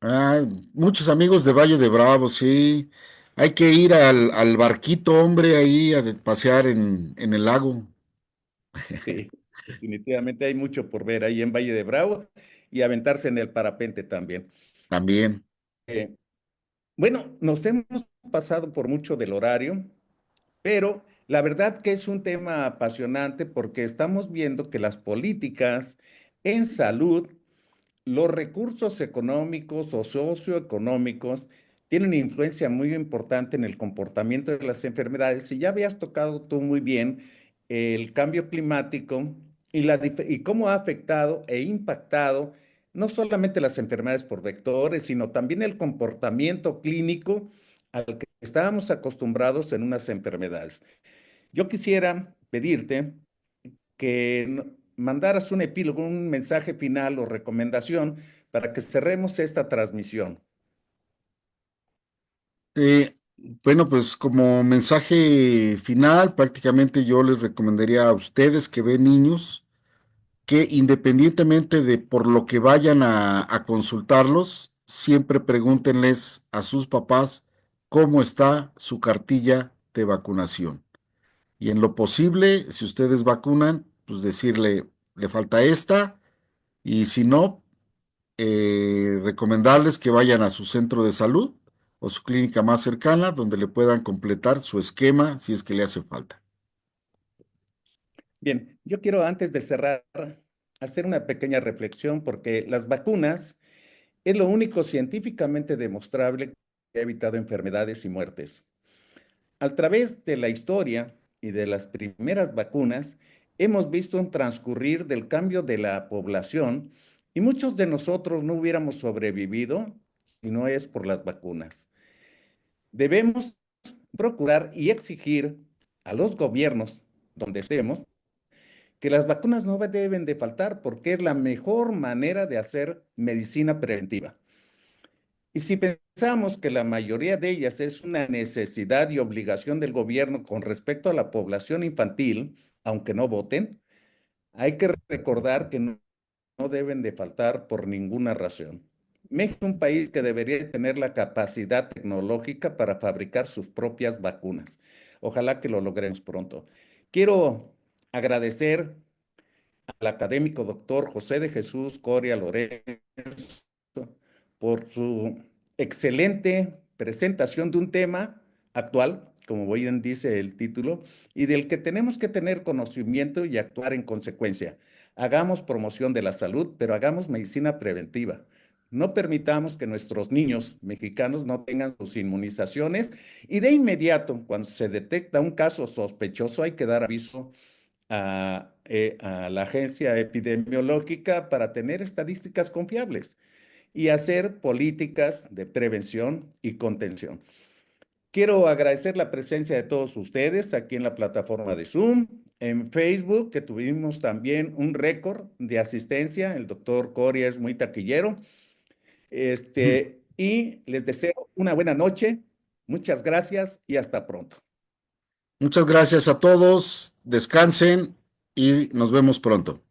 Ah, muchos amigos de Valle de Bravo, sí. Hay que ir al barquito, hombre, ahí pasear en el lago. Sí, definitivamente hay mucho por ver ahí en Valle de Bravo y aventarse en el parapente también. También. Eh, bueno, nos hemos pasado por mucho del horario, pero la verdad que es un tema apasionante porque estamos viendo que las políticas en salud, los recursos económicos o socioeconómicos tienen influencia muy importante en el comportamiento de las enfermedades. Y ya habías tocado tú muy bien el cambio climático y cómo ha afectado e impactado no solamente las enfermedades por vectores, sino también el comportamiento clínico al que estábamos acostumbrados en unas enfermedades. Yo quisiera pedirte que mandaras un epílogo, un mensaje final o recomendación para que cerremos esta transmisión. Eh, bueno, pues como mensaje final, prácticamente yo les recomendaría a ustedes que ven niños que independientemente de por lo que vayan a consultarlos, siempre pregúntenles a sus papás cómo está su cartilla de vacunación. Y en lo posible, si ustedes vacunan, pues decirle, le falta esta, y si no, recomendarles que vayan a su centro de salud o su clínica más cercana, donde le puedan completar su esquema si es que le hace falta. Bien, yo quiero antes de cerrar hacer una pequeña reflexión porque las vacunas es lo único científicamente demostrable que ha evitado enfermedades y muertes. A través de la historia y de las primeras vacunas, hemos visto un transcurrir del cambio de la población y muchos de nosotros no hubiéramos sobrevivido si no es por las vacunas. Debemos procurar y exigir a los gobiernos donde estemos que las vacunas no deben de faltar porque es la mejor manera de hacer medicina preventiva. Y si pensamos que la mayoría de ellas es una necesidad y obligación del gobierno con respecto a la población infantil, aunque no voten, hay que recordar que no deben de faltar por ninguna razón. México es un país que debería tener la capacidad tecnológica para fabricar sus propias vacunas. Ojalá que lo logremos pronto. Quiero agradecer al académico doctor José de Jesús Coria Lorenzo por su excelente presentación de un tema actual, como bien dice el título, y del que tenemos que tener conocimiento y actuar en consecuencia. Hagamos promoción de la salud, pero hagamos medicina preventiva. No permitamos que nuestros niños mexicanos no tengan sus inmunizaciones y de inmediato, cuando se detecta un caso sospechoso, hay que dar aviso a la agencia epidemiológica para tener estadísticas confiables y hacer políticas de prevención y contención. Quiero agradecer la presencia de todos ustedes aquí en la plataforma de Zoom, en Facebook, que tuvimos también un récord de asistencia. El doctor Coria es muy taquillero. Y les deseo una buena noche. Muchas gracias y hasta pronto. Muchas gracias a todos, descansen y nos vemos pronto.